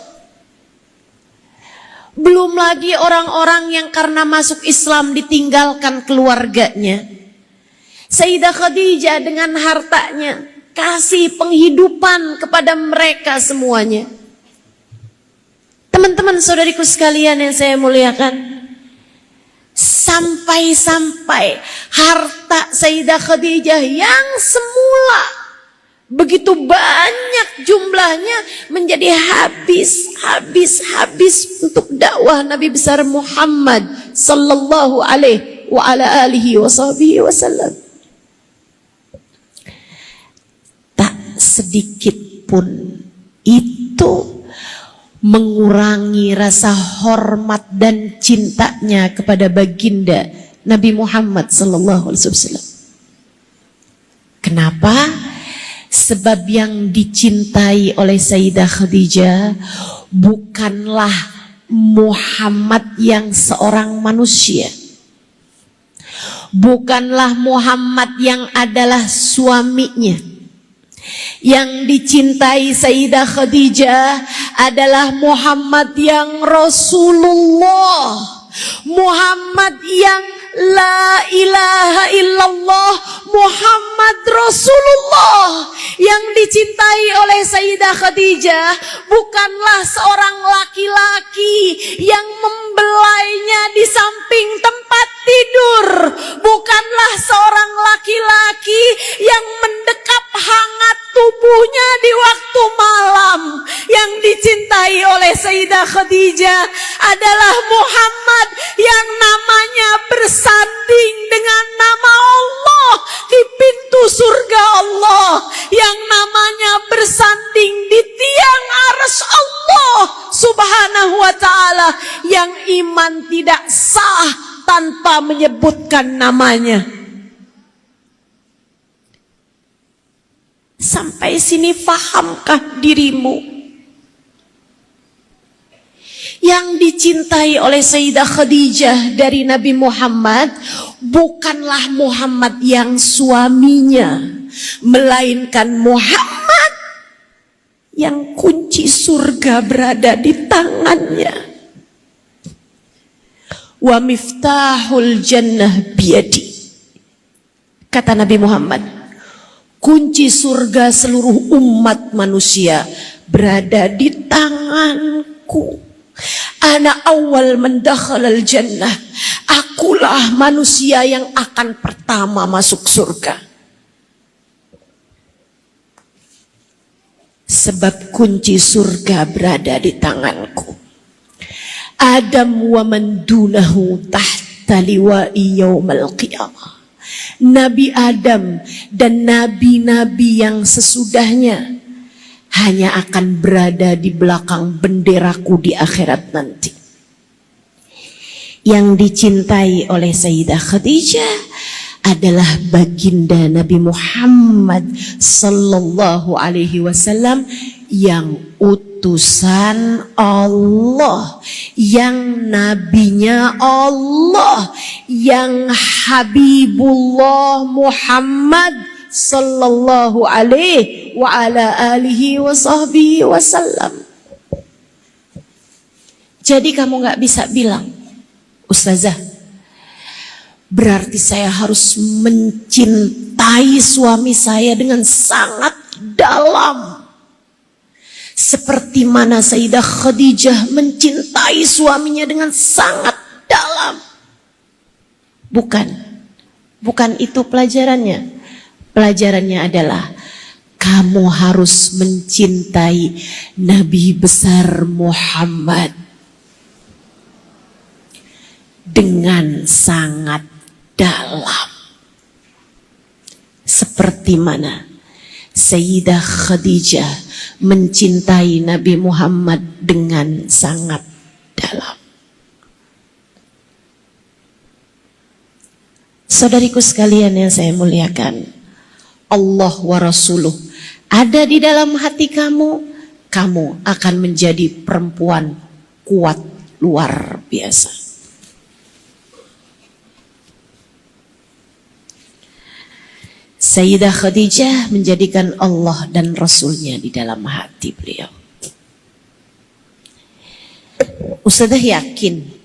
Belum lagi orang-orang yang karena masuk Islam ditinggalkan keluarganya. Sayyidah Khadijah dengan hartanya kasih penghidupan kepada mereka semuanya. Teman-teman saudariku sekalian yang saya muliakan, sampai-sampai harta Sayyidah Khadijah yang semula begitu banyak jumlahnya menjadi habis untuk dakwah Nabi besar Muhammad sallallahu alaihi wa ala alihi wasallam. Tak sedikit pun itu mengurangi rasa hormat dan cintanya kepada baginda Nabi Muhammad sallallahu alaihi wasallam. Kenapa? Sebab yang dicintai oleh Sayyidah Khadijah bukanlah Muhammad yang seorang manusia. Bukanlah Muhammad yang adalah suaminya. Yang dicintai Sayyidah Khadijah adalah Muhammad yang Rasulullah, Muhammad yang la ilaha illallah, Muhammad Rasulullah. Yang dicintai oleh Sayyidah Khadijah bukanlah seorang laki-laki yang membelainya di samping tempat tidur, bukanlah seorang laki-laki yang mendekap hangat tubuhnya di waktu malam. Yang yang dicintai oleh Sayyidah Khadijah adalah Muhammad yang namanya bersanding dengan nama Allah di pintu surga Allah, yang namanya bersanding di tiang arsy Allah subhanahu wa ta'ala, yang iman tidak sah tanpa menyebutkan namanya. Sampai sini fahamkah dirimu? Yang dicintai oleh Sayyidah Khadijah dari Nabi Muhammad bukanlah Muhammad yang suaminya, melainkan Muhammad yang kunci surga berada di tangannya. Wa miftahul jannah biyadi. Kata Nabi Muhammad, kunci surga seluruh umat manusia berada di tanganku. Ana awal mendakhalal jannah. Akulah manusia yang akan pertama masuk surga. Sebab kunci surga berada di tanganku. Adam wa man dunahu tahta liwa'i yaumal qiyamah. Nabi Adam dan nabi-nabi yang sesudahnya hanya akan berada di belakang benderaku di akhirat nanti. Yang dicintai oleh Sayyidah Khadijah adalah baginda Nabi Muhammad sallallahu alaihi wasallam yang utusan Allah, yang nabinya Allah, yang Habibullah Muhammad sallallahu alaihi wa ala alihi wa sahbihi wasallam. Jadi kamu gak bisa bilang, Ustazah, berarti saya harus mencintai suami saya dengan sangat dalam, seperti mana Sayyidah Khadijah mencintai suaminya dengan sangat dalam. Bukan itu pelajarannya. Pelajarannya adalah kamu harus mencintai Nabi besar Muhammad dengan sangat dalam. Seperti mana Sayyidah Khadijah mencintai Nabi Muhammad dengan sangat dalam. Saudariku sekalian yang saya muliakan, Allah wa Rasuluh ada di dalam hati kamu, kamu akan menjadi perempuan kuat luar biasa. Sayyidah Khadijah menjadikan Allah dan Rasulnya di dalam hati beliau. Ustazah yakin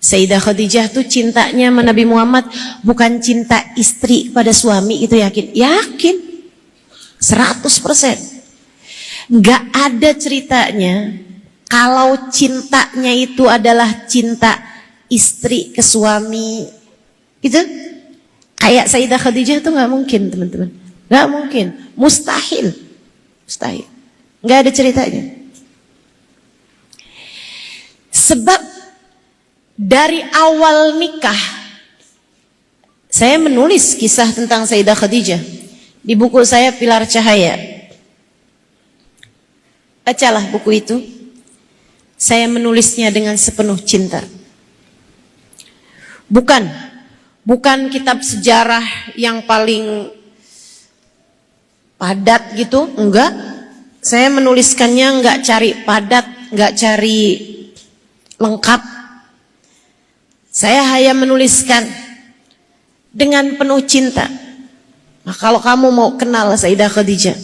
Sayyidah Khadijah tuh cintanya sama Nabi Muhammad bukan cinta istri pada suami, itu yakin? Yakin 100%. Gak ada ceritanya kalau cintanya itu adalah cinta istri ke suami gitu. Kayak Sayyidah Khadijah tuh gak mungkin, teman-teman. Gak mungkin, mustahil. Mustahil, gak ada ceritanya. Sebab dari awal nikah, saya menulis kisah tentang Sayyidah Khadijah di buku saya Pilar Cahaya. Bacalah buku itu. Saya menulisnya dengan sepenuh cinta. Bukan kitab sejarah yang paling padat gitu, enggak. Saya menuliskannya enggak cari padat, enggak cari lengkap. Saya hanya menuliskan dengan penuh cinta. Nah, kalau kamu mau kenal Sayyidah Khadijah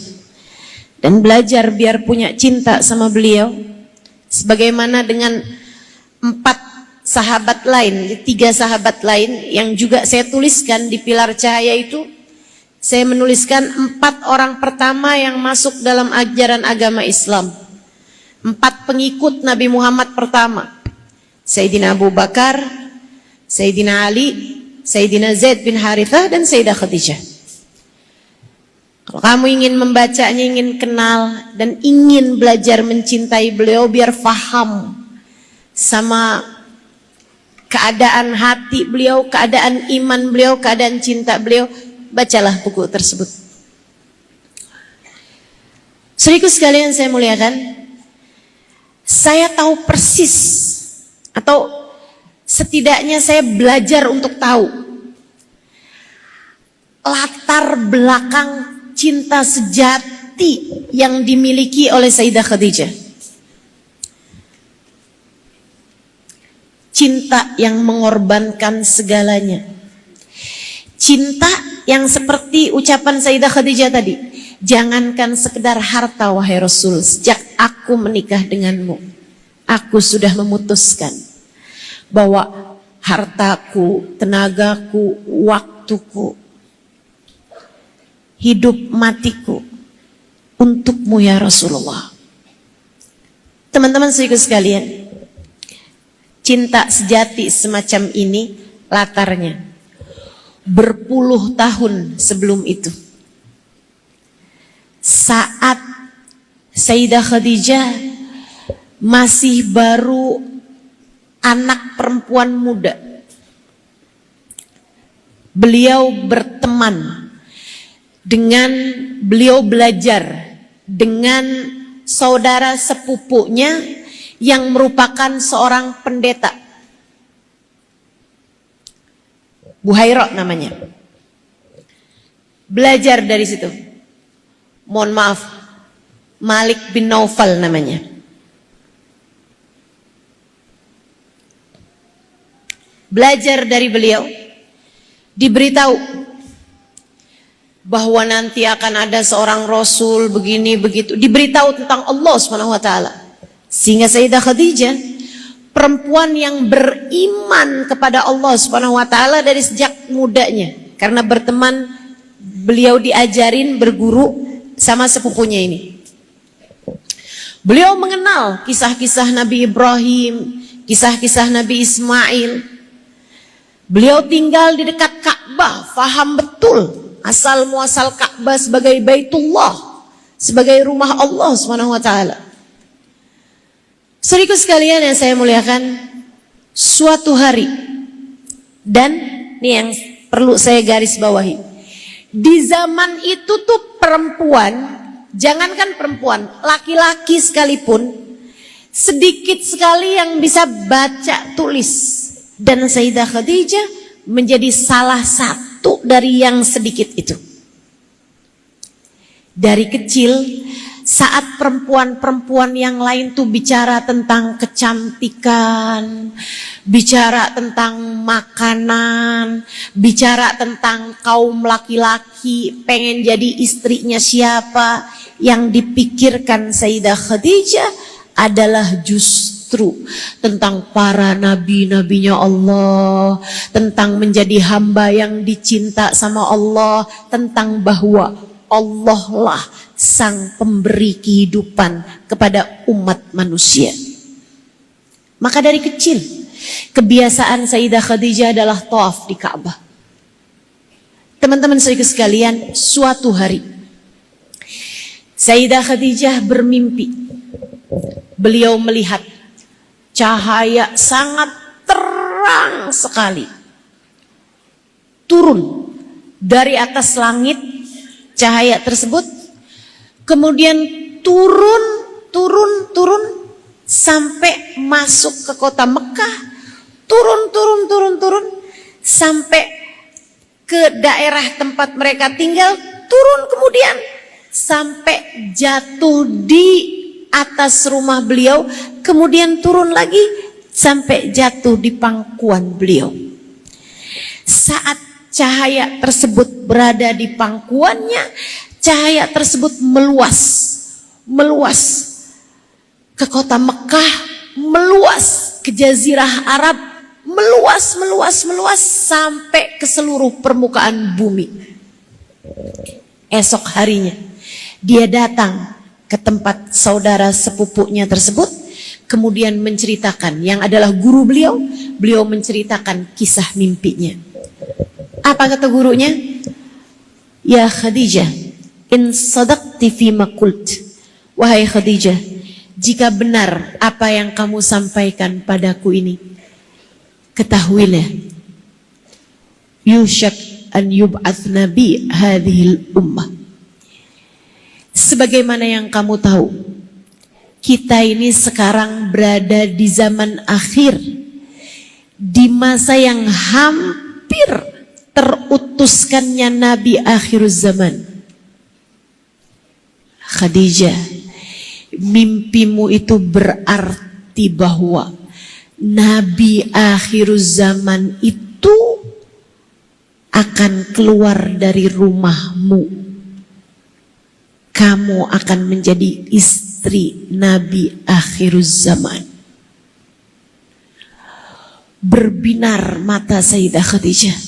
dan belajar biar punya cinta sama beliau, sebagaimana dengan 4 sahabat lain, 3 sahabat lain yang juga saya tuliskan di Pilar Cahaya itu, saya menuliskan 4 orang pertama yang masuk dalam ajaran agama Islam. 4 pengikut Nabi Muhammad pertama. Sayyidina Abu Bakar, Sayyidina Ali, Sayyidina Zaid bin Harithah, dan Sayyidah Khadijah. Kalau kamu ingin membacanya, ingin kenal dan ingin belajar mencintai beliau biar faham sama keadaan hati beliau, keadaan iman beliau, keadaan cinta beliau, bacalah buku tersebut. Saudaraku sekalian saya muliakan, saya tahu persis atau setidaknya saya belajar untuk tahu latar belakang cinta sejati yang dimiliki oleh Sayyidah Khadijah. Cinta yang mengorbankan segalanya. Cinta yang seperti ucapan Sayyidah Khadijah tadi. Jangankan sekedar harta wahai Rasul, sejak aku menikah denganmu, aku sudah memutuskan bahwa hartaku, tenagaku, waktuku, hidup matiku untukmu ya Rasulullah. Teman-teman saudaraku sekalian, cinta sejati semacam ini latarnya berpuluh tahun sebelum itu. Saat Sayyidah Khadijah masih baru anak perempuan muda, beliau berteman dengan, beliau belajar dengan saudara sepupunya yang merupakan seorang pendeta, Buhairah namanya. Belajar dari situ. Mohon maaf, Malik bin Naufal namanya. Belajar dari beliau, diberitahu bahwa nanti akan ada seorang Rasul begini begitu, diberitahu tentang Allah SWT. Sehingga Sayyidah Khadijah, perempuan yang beriman kepada Allah SWT dari sejak mudanya, karena berteman, beliau diajarin berguru sama sepupunya ini. Beliau mengenal kisah-kisah Nabi Ibrahim, kisah-kisah Nabi Ismail. Beliau tinggal di dekat Ka'bah, faham betul asal muasal Ka'bah sebagai Baitullah, sebagai rumah Allah SWT. Saudaraku sekalian yang saya muliakan, suatu hari, dan ini yang perlu saya garis bawahi, di zaman itu tuh perempuan, jangankan perempuan, laki-laki sekalipun, sedikit sekali yang bisa baca tulis. Dan Sayyidah Khadijah menjadi salah satu dari yang sedikit itu. Dari kecil, saat perempuan-perempuan yang lain tuh bicara tentang kecantikan, bicara tentang makanan, bicara tentang kaum laki-laki, pengen jadi istrinya siapa, yang dipikirkan Sayyidah Khadijah adalah justru tentang para nabi-nabinya Allah, tentang menjadi hamba yang dicinta sama Allah, tentang bahwa Allah lah sang pemberi kehidupan kepada umat manusia. Maka dari kecil kebiasaan Sayyidah Khadijah adalah tawaf di Ka'bah. Teman-teman saudara sekalian, suatu hari Sayyidah Khadijah bermimpi. Beliau melihat cahaya sangat terang sekali turun dari atas langit. Cahaya tersebut kemudian turun sampai masuk ke kota Mekah, turun sampai ke daerah tempat mereka tinggal, turun kemudian sampai jatuh di atas rumah beliau, kemudian turun lagi sampai jatuh di pangkuan beliau. Saat cahaya tersebut berada di pangkuannya, cahaya tersebut meluas ke kota Mekah, meluas ke Jazirah Arab, meluas sampai ke seluruh permukaan bumi. Esok harinya dia datang ke tempat saudara sepupunya tersebut, kemudian menceritakan, yang adalah guru beliau, beliau menceritakan kisah mimpinya. Apa kata gurunya? Ya Khadijah, In sadaqti fima qult. Wahai Khadijah, jika benar apa yang kamu sampaikan padaku ini, ketahuilah, yusyak an yub'ats nabi hadhil ummah. Sebagaimana yang kamu tahu, kita ini sekarang berada di zaman akhir, di masa yang hampir terutuskannya Nabi akhir zaman. Khadijah, mimpimu itu berarti bahwa Nabi akhir zaman itu akan keluar dari rumahmu. Kamu akan menjadi istri Nabi akhir zaman. Berbinar mata Sayyidah Khadijah.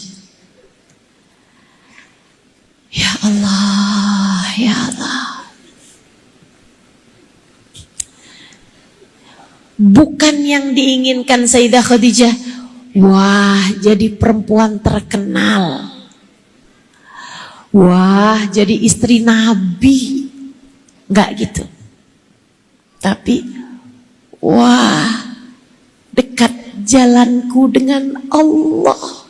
Ya Allah, ya Allah. Bukan yang diinginkan Sayyidah Khadijah, wah jadi perempuan terkenal, wah jadi istri Nabi. Enggak gitu. Tapi wah, dekat jalanku dengan Allah,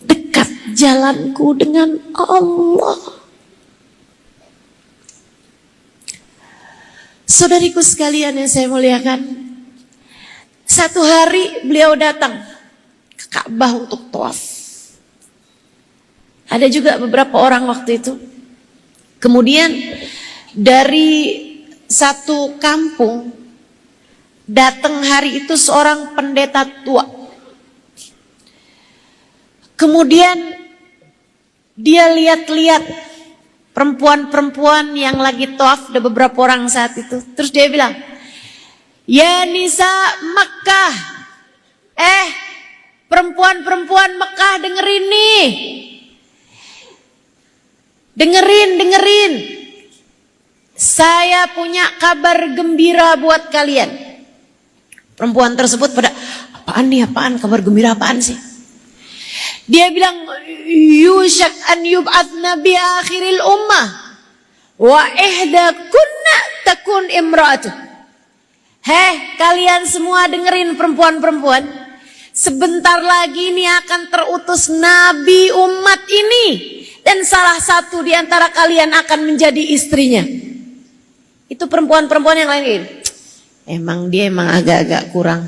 dekat jalanku dengan Allah. Saudariku sekalian yang saya muliakan, satu hari beliau datang ke Ka'bah untuk tawaf. Ada juga beberapa orang waktu itu. Kemudian dari satu kampung datang hari itu seorang pendeta tua. Kemudian dia lihat-lihat perempuan-perempuan yang lagi tawaf, ada beberapa orang saat itu. Terus dia bilang, ya nisa Makkah, perempuan-perempuan Mekah dengerin nih. Dengerin. Saya punya kabar gembira buat kalian. Perempuan tersebut pada, apaan kabar gembira apaan sih? Dia bilang, yusyak an yub'ats nabi akhiril ummah wa ihda kunna takun imra'atu. Kalian semua dengerin perempuan-perempuan. Sebentar lagi ini akan terutus nabi umat ini. Dan salah satu di antara kalian akan menjadi istrinya. Itu perempuan-perempuan yang lain. Emang dia agak-agak kurang.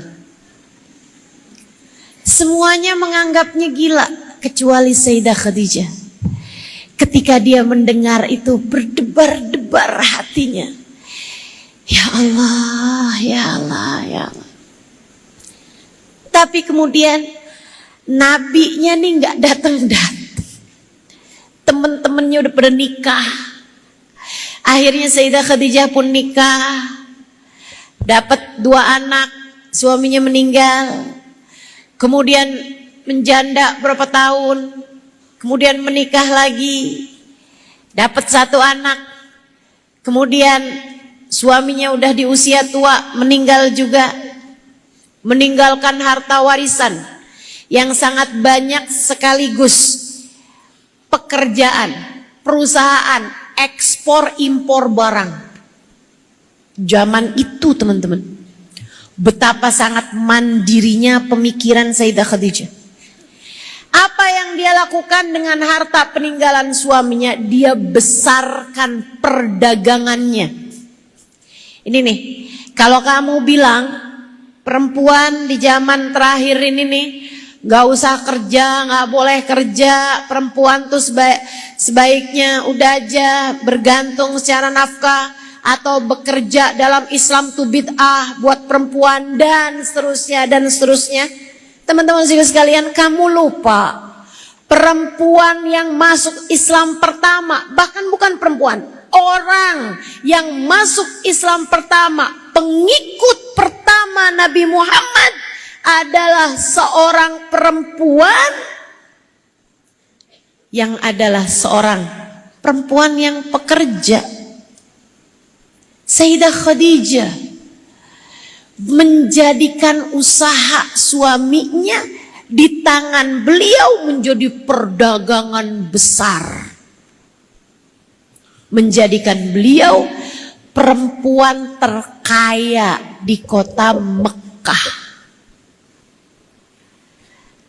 Semuanya menganggapnya gila. Kecuali Sayyidah Khadijah. Ketika dia mendengar itu berdebar-debar hatinya. Ya Allah, ya Allah, ya Allah. Tapi kemudian nabinya nih gak datang-datang. Temen-temennya udah pada nikah. Akhirnya Sayyidah Khadijah pun nikah. Dapat 2 anak. Suaminya meninggal. Kemudian menjanda berapa tahun. Kemudian menikah lagi. Dapat 1 anak. Kemudian suaminya udah di usia tua. Meninggal juga. Meninggalkan harta warisan yang sangat banyak sekaligus. Pekerjaan, perusahaan, ekspor impor barang. Zaman itu teman-teman, betapa sangat mandirinya pemikiran Sayyidah Khadijah. Apa yang dia lakukan dengan harta peninggalan suaminya? Dia besarkan perdagangannya. Ini nih, kalau kamu bilang perempuan di zaman terakhir ini nih, gak usah kerja, gak boleh kerja, perempuan tuh sebaiknya udah aja bergantung secara nafkah, atau bekerja dalam Islam tuh bid'ah buat perempuan, dan seterusnya dan seterusnya. Teman-teman sekalian, kamu lupa perempuan yang masuk Islam pertama, bahkan bukan perempuan, orang yang masuk Islam pertama, pengikut pertama Nabi Muhammad adalah seorang perempuan yang adalah seorang perempuan yang pekerja. Sayyidah Khadijah menjadikan usaha suaminya di tangan beliau menjadi perdagangan besar, menjadikan beliau perempuan terkaya di kota Mekah.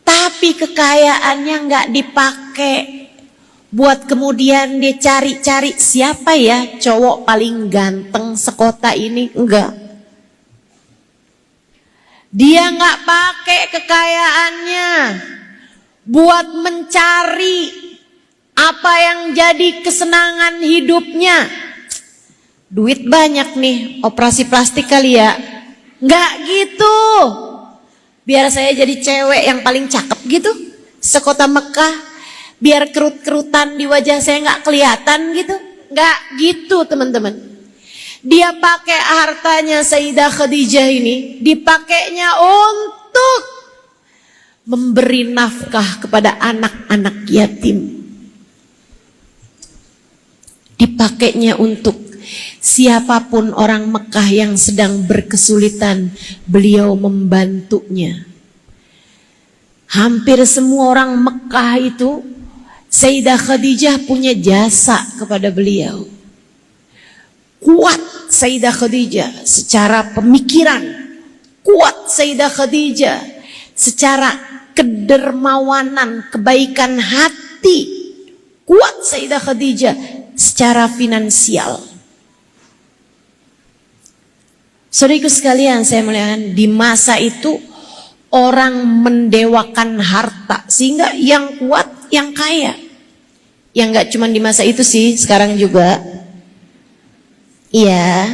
Tapi kekayaannya nggak dipakai buat kemudian dia cari-cari siapa ya cowok paling ganteng sekota ini, enggak. Dia nggak pakai kekayaannya buat mencari apa yang jadi kesenangan hidupnya. Duit banyak nih, operasi plastik kali ya. Nggak gitu. Biar saya jadi cewek yang paling cakep gitu sekota Mekah, biar kerut-kerutan di wajah saya nggak kelihatan gitu. Nggak gitu teman-teman. Dia pakai hartanya Sayyidah Khadijah ini, dipakainya untuk memberi nafkah kepada anak-anak yatim. Dipakainya untuk siapapun orang Mekah yang sedang berkesulitan, beliau membantunya. Hampir semua orang Mekah itu, Sayyidah Khadijah punya jasa kepada beliau. Kuat Sayyidah Khadijah secara pemikiran, kuat Sayyidah Khadijah secara kedermawanan, kebaikan hati, kuat Sayyidah Khadijah secara finansial. Saudaraku sekalian, saya muliakan, di masa itu orang mendewakan harta, sehingga yang kuat yang kaya. Yang nggak cuma di masa itu sih, sekarang juga. Iya.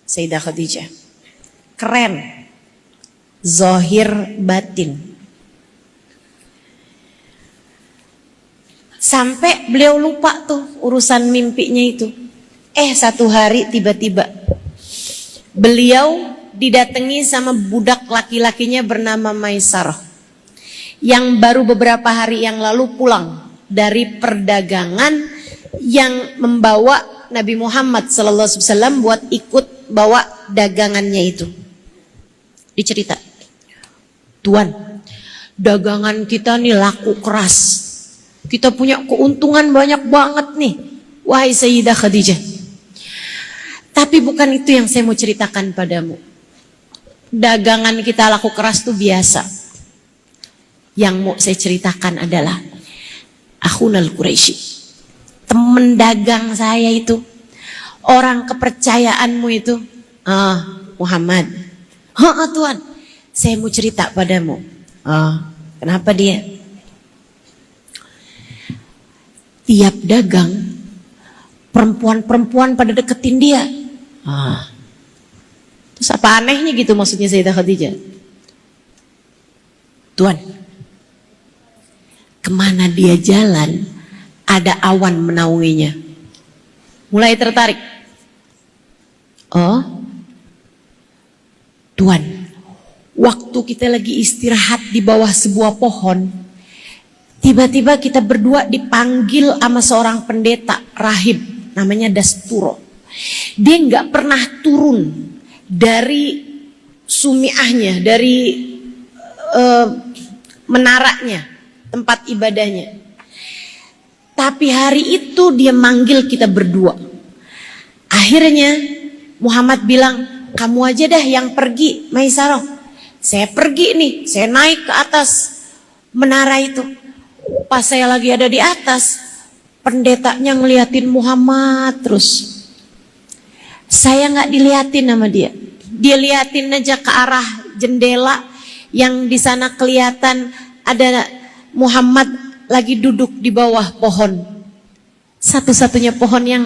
Sayyidah Khadijah keren, zahir batin. Sampai beliau lupa tuh urusan mimpinya itu. Satu hari tiba-tiba beliau didatangi sama budak laki-lakinya bernama Maisarah, yang baru beberapa hari yang lalu pulang dari perdagangan yang membawa Nabi Muhammad SAW buat ikut bawa dagangannya itu. Dicerita, Tuan, dagangan kita nih laku keras, kita punya keuntungan banyak banget nih, wahai Sayyidah Khadijah. Tapi bukan itu yang saya mau ceritakan padamu. Dagangan kita laku keras tuh biasa. Yang mau saya ceritakan adalah Akhunal Quraisy, temen dagang saya itu, orang kepercayaanmu itu, Muhammad. Tuan, saya mau cerita padamu. Kenapa dia? Tiap dagang, perempuan-perempuan pada deketin dia. Terus apa anehnya gitu maksudnya Sayyidah Khadijah? Tuan, kemana dia jalan ada awan menaunginya. Mulai tertarik. Tuan, waktu kita lagi istirahat di bawah sebuah pohon, tiba-tiba kita berdua dipanggil sama seorang pendeta rahib namanya Dasturo. Dia nggak pernah turun dari sumiahnya, dari menaranya, tempat ibadahnya. Tapi hari itu dia manggil kita berdua. Akhirnya Muhammad bilang, kamu aja dah yang pergi, Maisarah. Saya pergi nih, saya naik ke atas menara itu. Pas saya lagi ada di atas, pendetanya ngeliatin Muhammad terus. Saya nggak diliatin sama dia. Dia liatin aja ke arah jendela yang di sana kelihatan ada Muhammad lagi duduk di bawah pohon. Satu-satunya pohon yang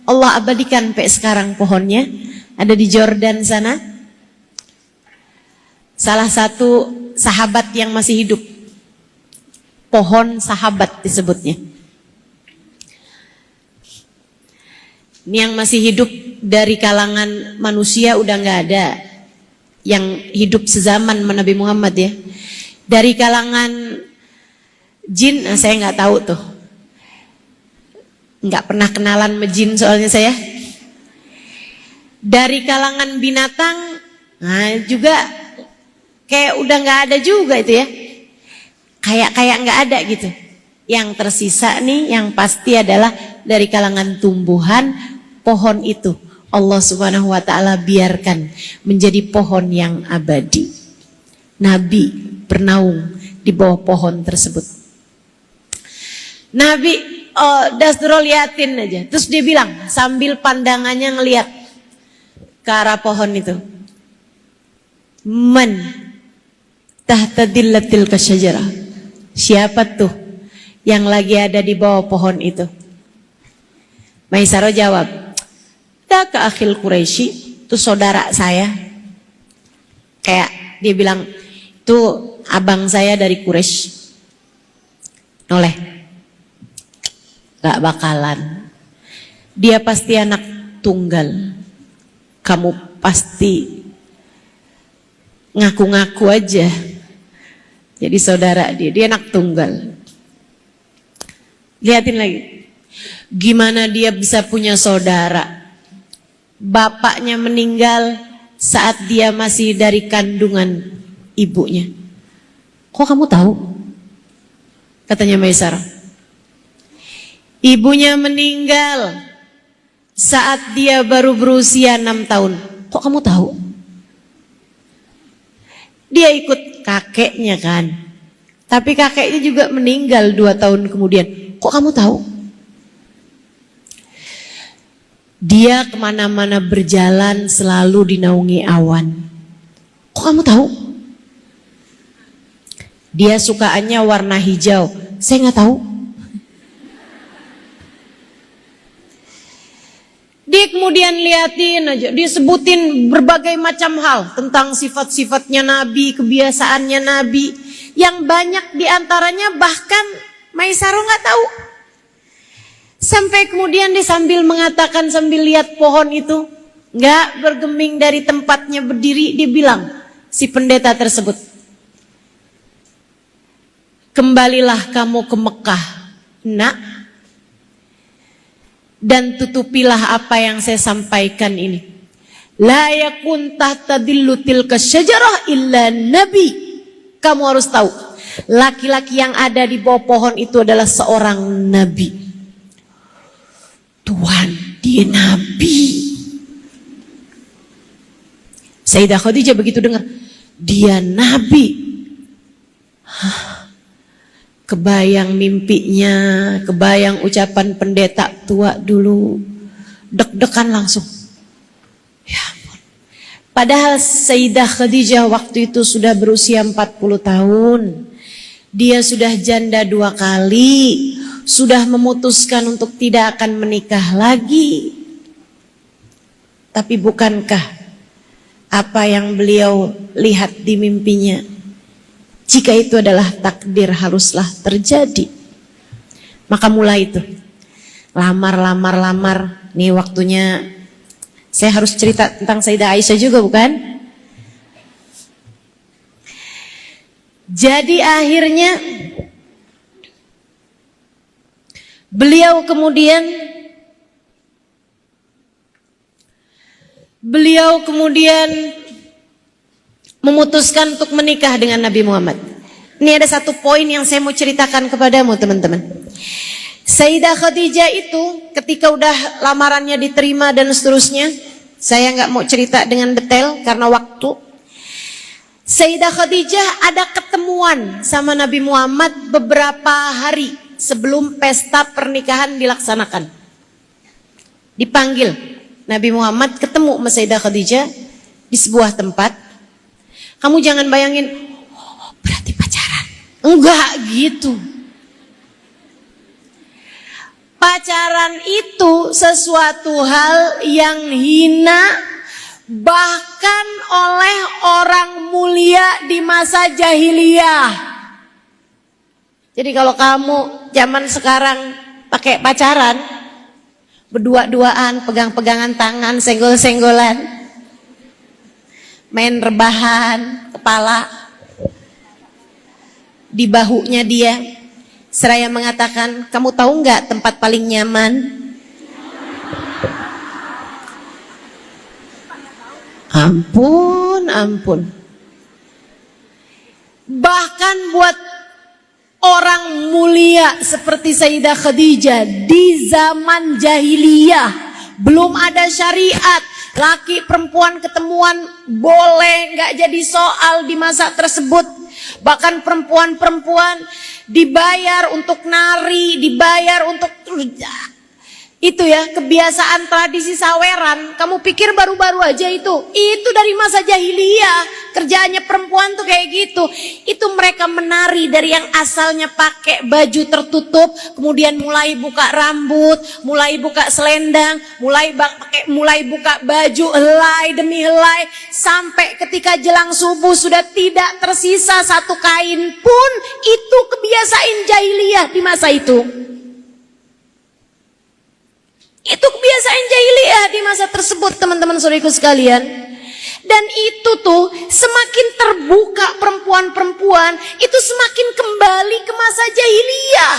Allah abadikan sampai sekarang, pohonnya ada di Jordan sana. Salah satu sahabat yang masih hidup. Pohon sahabat disebutnya. Ini yang masih hidup dari kalangan manusia udah nggak ada. Yang hidup sezaman sama Nabi Muhammad ya. Dari kalangan jin, saya nggak tahu tuh. Nggak pernah kenalan sama jin soalnya saya. Dari kalangan binatang Nah juga kayak udah nggak ada juga itu ya. Kayak nggak ada gitu. Yang tersisa nih yang pasti adalah dari kalangan tumbuhan pohon itu. Allah Subhanahu wa taala biarkan menjadi pohon yang abadi. Nabi bernaung di bawah pohon tersebut. Nabi dasdurul liatin aja. Terus dia bilang sambil pandangannya ngelihat ke arah pohon itu. Man tahta dillatil kasyajarah. Siapa tuh yang lagi ada di bawah pohon itu? Maisaro jawab, "Daka akhil Quraisy, itu saudara saya." Kayak dia bilang, "Itu abang saya dari Quraisy." Noleh. Gak bakalan. Dia pasti anak tunggal. Kamu pasti ngaku-ngaku aja. Jadi saudara dia anak tunggal. Lihatin lagi. Gimana dia bisa punya saudara? Bapaknya meninggal saat dia masih dari kandungan ibunya. Kok kamu tahu? Katanya Maisarah. Ibunya meninggal saat dia baru berusia 6 tahun. Kok kamu tahu? Dia ikut kakeknya kan. Tapi kakeknya juga meninggal 2 tahun kemudian. Kok kamu tahu? Dia kemana-mana berjalan selalu dinaungi awan. Kok kamu tahu? Dia sukaannya warna hijau. Saya nggak tahu. Dia kemudian liatin aja, dia sebutin berbagai macam hal tentang sifat-sifatnya Nabi, kebiasaannya Nabi, yang banyak diantaranya bahkan Maisaro nggak tahu. Sampai kemudian dia sambil mengatakan sambil lihat pohon itu nggak bergeming dari tempatnya berdiri, dia bilang si pendeta tersebut, "Kembalilah kamu ke Mekah, nak, dan tutupilah apa yang saya sampaikan ini. La yakun tahta dillutil kasyajarah illa nabi." Kamu harus tahu, laki-laki yang ada di bawah pohon itu adalah seorang nabi. Tuhan, dia nabi. Sayyidah Khadijah begitu dengar, dia nabi. Kebayang mimpinya, kebayang ucapan pendeta tua dulu, deg-degan langsung. Ya ampun. Padahal Sayyidah Khadijah waktu itu sudah berusia 40 tahun. Dia sudah janda 2 kali, sudah memutuskan untuk tidak akan menikah lagi. Tapi bukankah apa yang beliau lihat di mimpinya, jika itu adalah takdir haruslah terjadi. Maka mulai itu lamar. Nih waktunya saya harus cerita tentang Sayyidah Aisyah juga, bukan? Jadi akhirnya beliau kemudian memutuskan untuk menikah dengan Nabi Muhammad. Ini ada satu poin yang saya mau ceritakan kepadamu teman-teman. Sayyidah Khadijah itu ketika udah lamarannya diterima dan seterusnya, saya nggak mau cerita dengan detail karena waktu. Sayyidah Khadijah ada ketemuan sama Nabi Muhammad beberapa hari sebelum pesta pernikahan dilaksanakan. Dipanggil Nabi Muhammad ketemu sama Sayyidah Khadijah di sebuah tempat. Kamu jangan bayangin, oh, berarti pacaran. Enggak gitu. Pacaran itu sesuatu hal yang hina bahkan oleh orang mulia di masa jahiliyah. Jadi kalau kamu zaman sekarang pakai pacaran, berdua-duaan, pegang-pegangan tangan, senggol-senggolan, main rebahan kepala di bahunya dia, seraya mengatakan, "Kamu tahu nggak tempat paling nyaman?" Ampun. Bahkan buat orang mulia seperti Sayyidah Khadijah di zaman jahiliyah, belum ada syariat, laki perempuan ketemuan boleh, nggak jadi soal di masa tersebut. Bahkan perempuan-perempuan dibayar untuk nari, dibayar untuk itu ya, kebiasaan tradisi saweran. Kamu pikir baru-baru aja itu dari masa jahiliyah. Kerjaannya perempuan tuh kayak gitu. Itu mereka menari dari yang asalnya pakai baju tertutup, kemudian mulai buka rambut, mulai buka selendang, mulai buka baju helai demi helai, sampai ketika jelang subuh sudah tidak tersisa satu kain pun. Itu kebiasaan jahiliyah di masa itu. Itu kebiasaan jahiliyah di masa tersebut, teman-teman saudariku sekalian. Dan itu tuh semakin terbuka perempuan-perempuan, itu semakin kembali ke masa jahiliyah.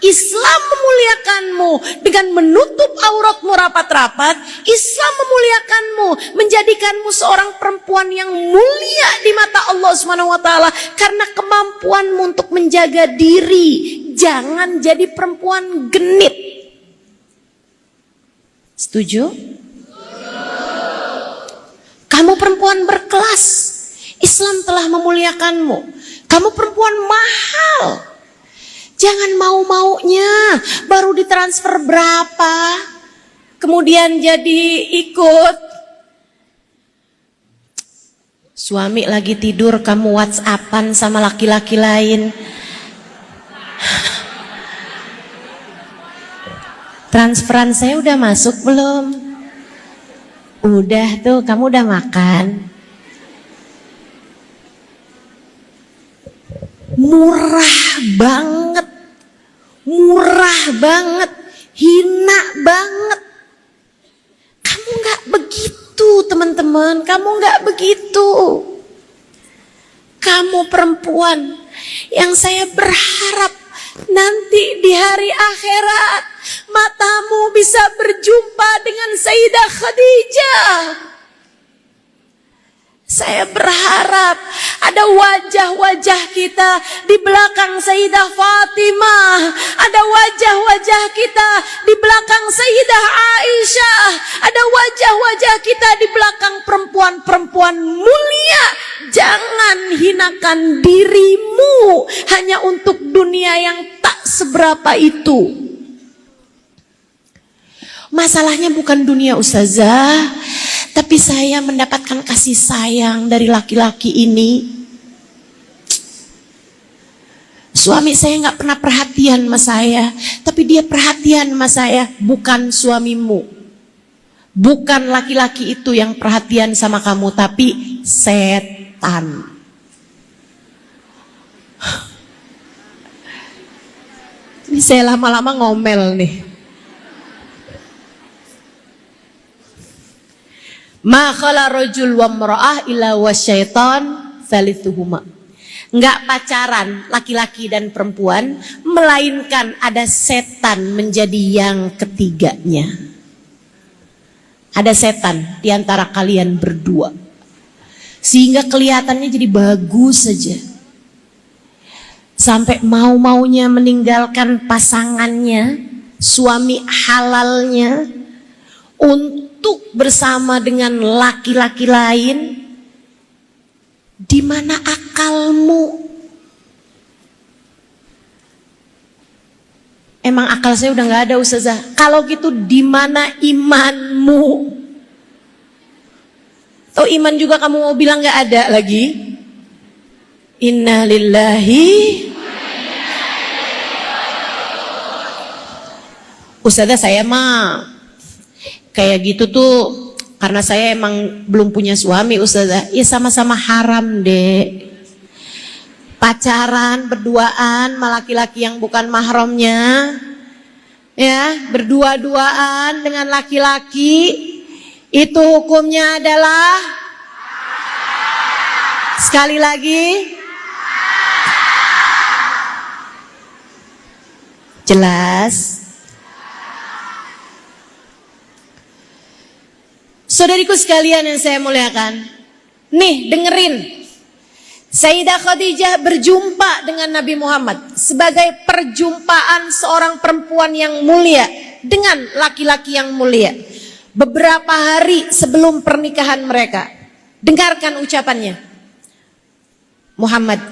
Islam memuliakanmu dengan menutup auratmu rapat-rapat. Islam memuliakanmu, menjadikanmu seorang perempuan yang mulia di mata Allah SWT karena kemampuanmu untuk menjaga diri. Jangan jadi perempuan genit. Setuju? Kamu perempuan berkelas, Islam telah memuliakanmu. Kamu perempuan mahal. Jangan mau-maunya baru ditransfer berapa, kemudian jadi ikut. Suami lagi tidur, kamu WhatsAppan sama laki-laki lain. Transferan saya udah masuk belum? Udah tuh, kamu udah makan? Murah banget, hina banget. Kamu gak begitu teman-teman, kamu gak begitu. Kamu perempuan yang saya berharap nanti di hari akhirat matamu bisa berjumpa dengan Sayyidah Khadijah. Saya berharap ada wajah-wajah kita di belakang Sayyidah Fatimah, ada wajah-wajah kita di belakang Sayyidah Aisyah, ada wajah-wajah kita di belakang perempuan-perempuan mulia. Jangan hinakan dirimu hanya untuk dunia yang tak seberapa itu. Masalahnya bukan dunia ustazah, tapi saya mendapatkan kasih sayang dari laki-laki ini. Suami saya gak pernah perhatian sama saya, tapi dia perhatian sama saya. Bukan suamimu, bukan laki-laki itu yang perhatian sama kamu, tapi setan. Ini saya lama-lama ngomel nih. Ma khala rajul wa mra'ah illa wasyaitan thalithuhuma. Enggak pacaran laki-laki dan perempuan, melainkan ada setan menjadi yang ketiganya. Ada setan di antara kalian berdua. Sehingga kelihatannya jadi bagus saja. Sampai mau-maunya meninggalkan pasangannya, suami halalnya, untuk bersama dengan laki-laki lain. Di mana akalmu? Emang akal saya udah nggak ada ustazah. Kalau gitu di mana imanmu? Atau iman juga kamu mau bilang nggak ada lagi? Inna lillahi. Ustazah saya mah kayak gitu tuh karena saya emang belum punya suami ustazah. Ya sama-sama haram deh. Pacaran berduaan sama laki-laki yang bukan mahramnya, ya, berdua-duaan dengan laki-laki, itu hukumnya adalah, sekali lagi, jelas. Saudariku sekalian yang saya muliakan, Nih dengerin, Sayyidah Khadijah berjumpa dengan Nabi Muhammad sebagai perjumpaan seorang perempuan yang mulia dengan laki-laki yang mulia. Beberapa hari sebelum pernikahan mereka, dengarkan ucapannya. Muhammad,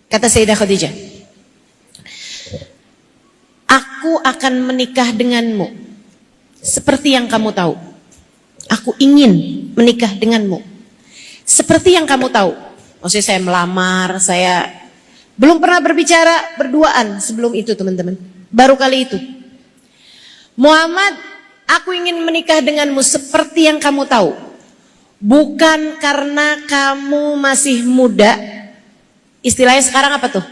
kata Sayyidah Khadijah, aku akan menikah denganmu seperti yang kamu tahu. Aku ingin menikah denganmu seperti yang kamu tahu. Maksudnya saya melamar, saya belum pernah berbicara berduaan sebelum itu teman-teman. Baru kali itu. Muhammad, aku ingin menikah denganmu seperti yang kamu tahu. Bukan karena kamu masih muda. Istilahnya sekarang apa tuh?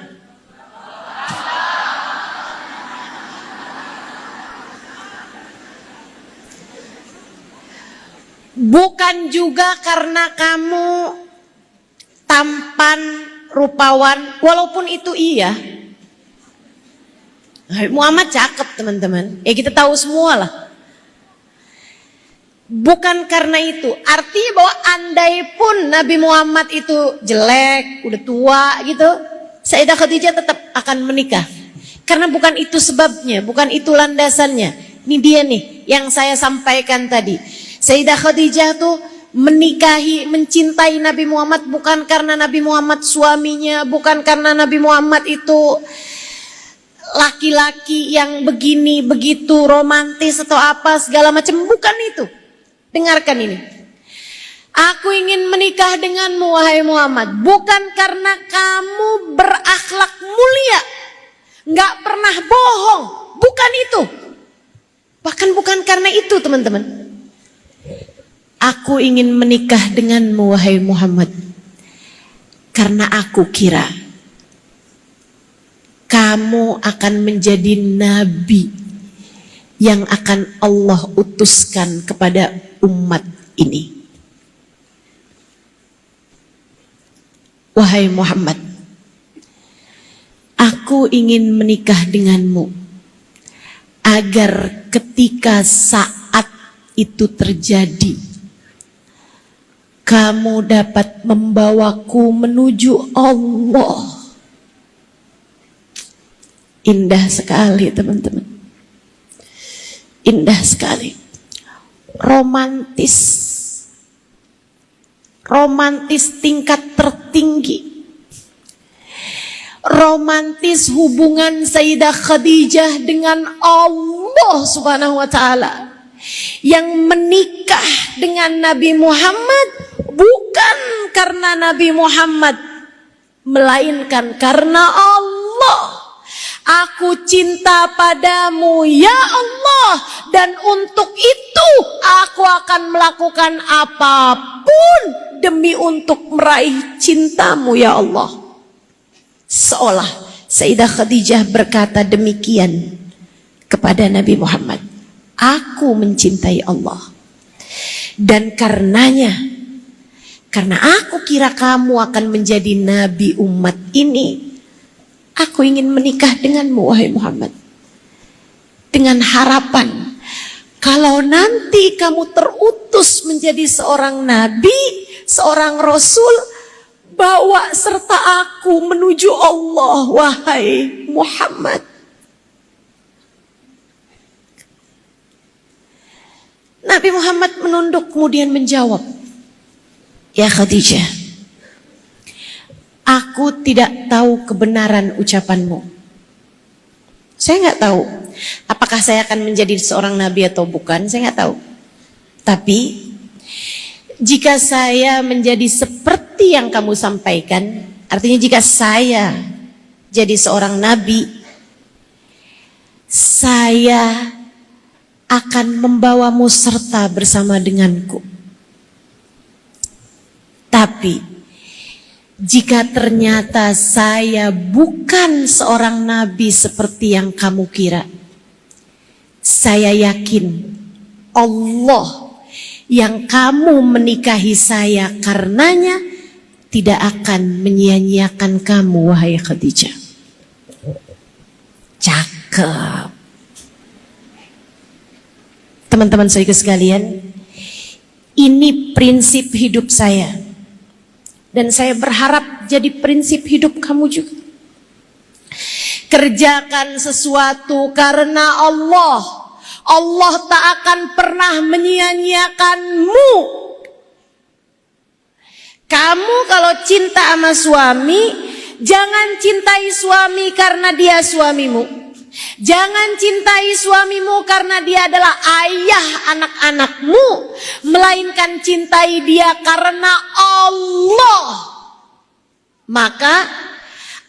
Bukan juga karena kamu tampan, rupawan, walaupun itu iya. Muhammad cakep teman-teman. Kita tahu semua lah. Bukan karena itu. Artinya bahwa andai pun Nabi Muhammad itu jelek, udah tua gitu, Sayyidah Khadijah tetap akan menikah. Karena bukan itu sebabnya, bukan itu landasannya. Ini dia nih yang saya sampaikan tadi. Sayyidah Khadijah tuh menikahi, mencintai Nabi Muhammad bukan karena Nabi Muhammad suaminya, bukan karena Nabi Muhammad itu laki-laki yang begini, begitu, romantis atau apa, segala macam, bukan itu. Dengarkan ini. Aku ingin menikah denganmu wahai Muhammad, bukan karena kamu berakhlak mulia, nggak pernah bohong, bukan itu. Bahkan bukan karena itu teman-teman. Aku ingin menikah denganmu wahai Muhammad karena aku kira kamu akan menjadi nabi yang akan Allah utuskan kepada umat ini. Wahai Muhammad, aku ingin menikah denganmu agar ketika saat itu terjadi, kamu dapat membawaku menuju Allah. Indah sekali teman-teman. Indah sekali. Romantis. Romantis tingkat tertinggi. Romantis hubungan Sayyidah Khadijah dengan Allah Subhanahu wa taala. Yang menikah dengan Nabi Muhammad bukan karena Nabi Muhammad, melainkan karena Allah. Aku cinta padamu ya Allah, dan untuk itu aku akan melakukan apapun demi untuk meraih cintamu ya Allah. Seolah Sayyidah Khadijah berkata demikian kepada Nabi Muhammad. Aku mencintai Allah. Dan karenanya, karena aku kira kamu akan menjadi nabi umat ini, aku ingin menikah denganmu wahai Muhammad. Dengan harapan, kalau nanti kamu terutus menjadi seorang nabi, seorang rasul, bawa serta aku menuju Allah wahai Muhammad. Nabi Muhammad menunduk kemudian menjawab, ya Khadijah, aku tidak tahu kebenaran ucapanmu. Saya nggak tahu apakah saya akan menjadi seorang nabi atau bukan, saya nggak tahu. Tapi jika saya menjadi seperti yang kamu sampaikan, artinya jika saya jadi seorang nabi, saya akan membawamu serta bersama denganku. Tapi jika ternyata saya bukan seorang nabi seperti yang kamu kira, saya yakin Allah yang kamu menikahi saya karenanya tidak akan menyia-nyiakan kamu wahai Khadijah. Cakep. Teman-teman saya sekalian, ini prinsip hidup saya. Dan saya berharap jadi prinsip hidup kamu juga. Kerjakan sesuatu karena Allah. Allah tak akan pernah menyia-nyiakanmu. Kamu kalau cinta sama suami, jangan cintai suami karena dia suamimu. Jangan cintai suamimu karena dia adalah ayah anak-anakmu, melainkan cintai dia karena Allah. Maka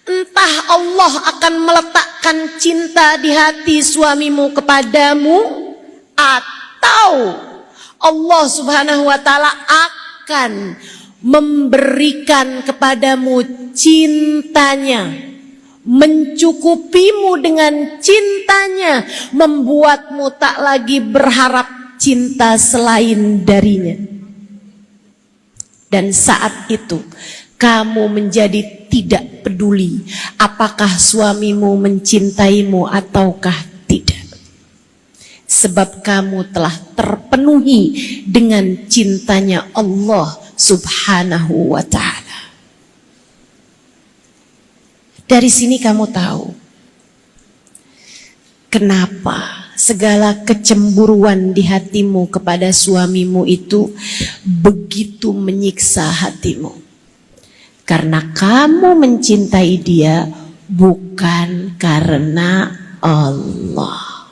entah Allah akan meletakkan cinta di hati suamimu kepadamu, atau Allah Subhanahu wa taala akan memberikan kepadamu cintanya, mencukupimu dengan cintanya, membuatmu tak lagi berharap cinta selain darinya. Dan saat itu kamu menjadi tidak peduli apakah suamimu mencintaimu ataukah tidak, sebab kamu telah terpenuhi dengan cintanya Allah Subhanahu wa ta'ala. Dari sini kamu tahu kenapa segala kecemburuan di hatimu kepada suamimu itu begitu menyiksa hatimu. Karena kamu mencintai dia bukan karena Allah.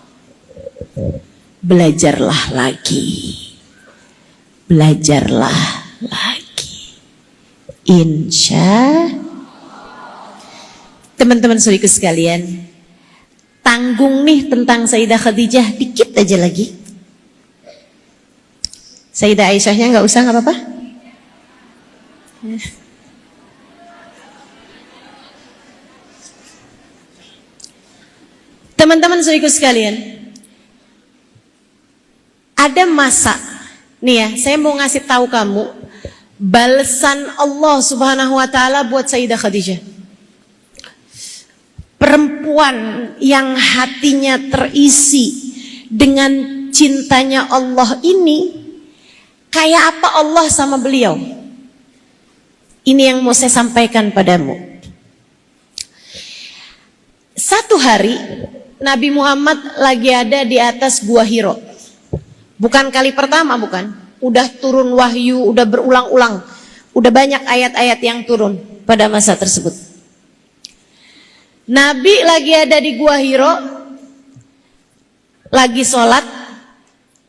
Belajarlah lagi. Belajarlah lagi. Insya teman-teman saudaraku sekalian, tanggung nih tentang Sayyidah Khadijah dikit aja lagi. Sayyidah Aisyahnya nggak usah, nggak apa-apa. Teman-teman saudaraku sekalian, ada masa nih ya, saya mau ngasih tahu kamu balasan Allah Subhanahu wa taala buat Sayyidah Khadijah. Perempuan yang hatinya terisi dengan cintanya Allah ini, kayak apa Allah sama beliau? Ini yang mau saya sampaikan padamu. Satu hari Nabi Muhammad lagi ada di atas Gua Hiro. Bukan kali pertama, bukan. Udah turun wahyu, udah berulang-ulang. Udah banyak ayat-ayat yang turun pada masa tersebut. Nabi lagi ada di Gua Hiro, lagi sholat,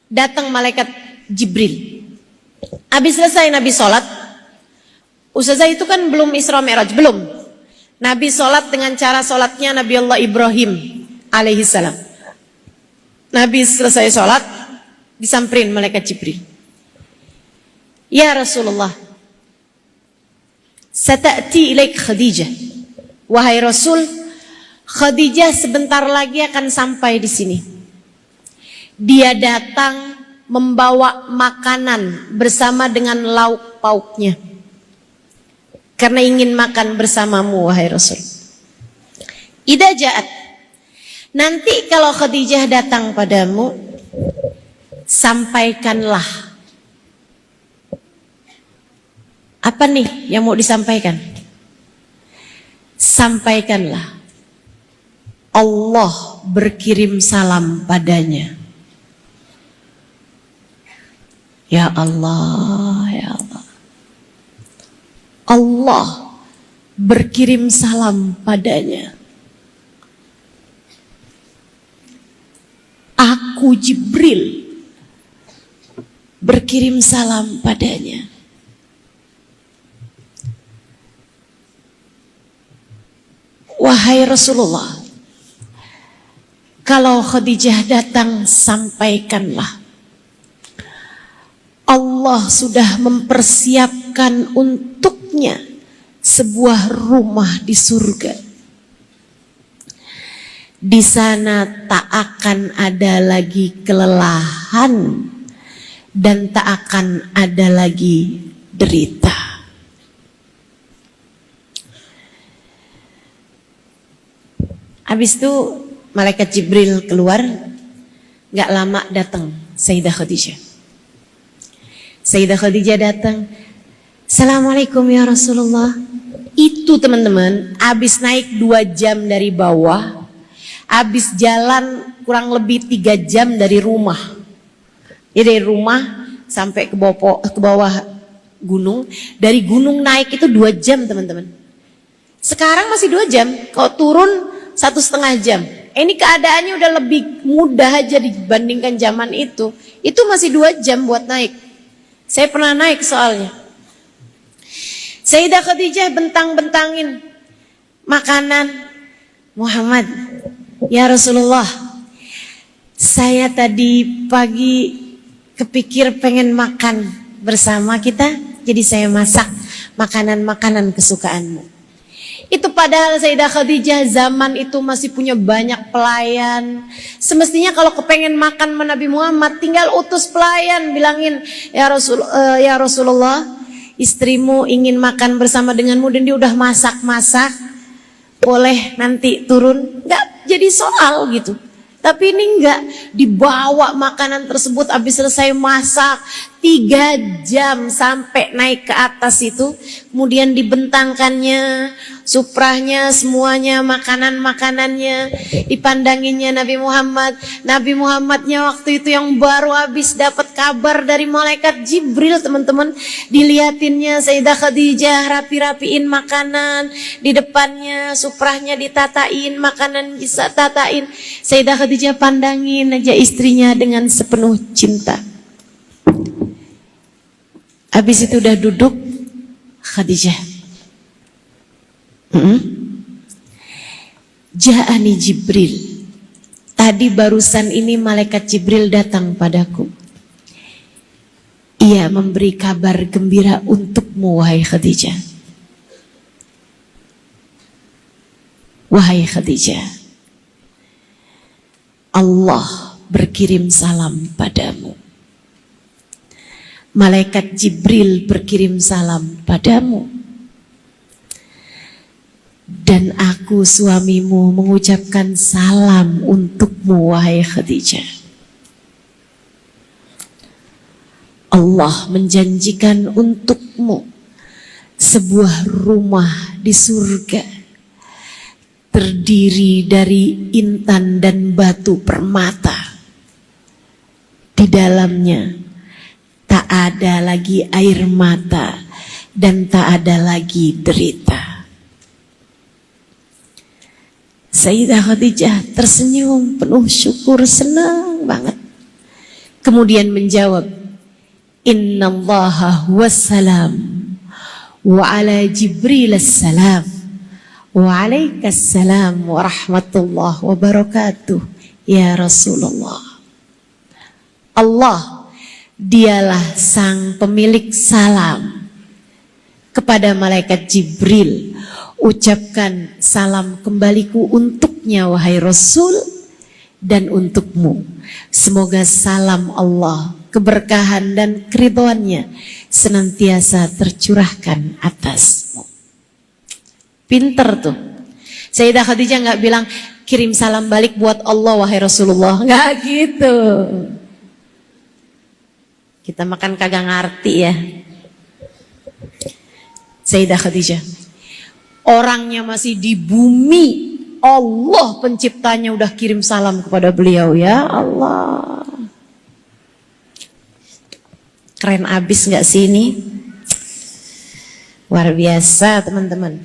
datang malaikat Jibril. Habis selesai Nabi sholat, Ustazah itu kan belum Isra Mi'raj, belum. Nabi sholat dengan cara sholatnya Nabi Allah Ibrahim alaihissalam. Nabi selesai sholat, disamperin malaikat Jibril. Ya Rasulullah, sata'ti ilaik Khadijah. Wahai Rasul, Khadijah sebentar lagi akan sampai di sini. Dia datang membawa makanan bersama dengan lauk pauknya, karena ingin makan bersamamu wahai Rasul. Idza ja'at, nanti kalau Khadijah datang padamu, sampaikanlah. Apa nih yang mau disampaikan? Sampaikanlah Allah berkirim salam padanya. Ya Allah, ya Allah. Allah berkirim salam padanya. Aku Jibril berkirim salam padanya. Wahai Rasulullah, kalau Khadijah datang, sampaikanlah Allah sudah mempersiapkan untuknya sebuah rumah di surga. Di sana tak akan ada lagi kelelahan dan tak akan ada lagi derita. Habis itu malaikat Jibril keluar, gak lama datang Sayyidah Khadijah. Sayyidah Khadijah datang, Assalamualaikum ya Rasulullah. Itu teman-teman, habis naik 2 jam dari bawah, habis jalan kurang lebih 3 jam dari rumah. Ya dari rumah sampai ke bawah gunung, dari gunung naik itu 2 jam teman-teman. Sekarang masih 2 jam, kalau turun 1,5 jam. Ini keadaannya udah lebih mudah aja dibandingkan zaman itu. Itu masih 2 jam buat naik. Saya pernah naik soalnya. Sayyidah Khadijah bentang-bentangin makanan. Muhammad, ya Rasulullah, saya tadi pagi kepikir pengen makan bersama kita, jadi saya masak makanan-makanan kesukaanmu. Itu padahal Sayyidah Khadijah zaman itu masih punya banyak pelayan. Semestinya kalau kepengen makan sama Nabi Muhammad, tinggal utus pelayan, bilangin, ya Rasulullah, istrimu ingin makan bersama denganmu dan dia udah masak-masak, boleh nanti turun? Enggak jadi soal gitu. Tapi ini enggak, dibawa makanan tersebut habis selesai masak 3 jam sampai naik ke atas itu, kemudian dibentangkannya, suprahnya, semuanya makanan-makanannya, dipandanginnya Nabi Muhammad. Nabi Muhammadnya waktu itu yang baru habis dapat kabar dari malaikat Jibril teman-teman, diliatinnya Sayyidah Khadijah rapi-rapiin makanan, di depannya suprahnya ditatain, makanan bisa tatain. Sayyidah Khadijah pandangin aja istrinya dengan sepenuh cinta. Habis itu udah duduk, Khadijah, Ja'ani Jibril. Tadi barusan ini malaikat Jibril datang padaku. Ia memberi kabar gembira untukmu, wahai Khadijah. Wahai Khadijah, Allah berkirim salam padamu. Malaikat Jibril berkirim salam padamu. Dan aku suamimu mengucapkan salam untukmu, wahai Khadijah. Allah menjanjikan untukmu sebuah rumah di surga, terdiri dari intan dan batu permata. Di dalamnya tak ada lagi air mata dan tak ada lagi derita. Sayyidah Khadijah tersenyum penuh syukur, senang banget. Kemudian menjawab, Innallaha wassalam wa ala Jibril assalam wa alaikassalam wa rahmatullah wa barakatuh ya Rasulullah. Allah dialah sang pemilik salam. Kepada malaikat Jibril, ucapkan salam kembaliku untuknya, wahai Rasul, dan untukmu. Semoga salam Allah, keberkahan dan keridhoannya senantiasa tercurahkan atasmu. Pinter tuh. Sayyidah Khadijah nggak bilang kirim salam balik buat Allah, wahai Rasulullah, nggak gitu. Kita makan kagak ngerti ya. Sayyidah Khadijah, orangnya masih di bumi, Allah penciptanya udah kirim salam kepada beliau, ya Allah. Keren abis gak sih ini? Luar biasa teman-teman.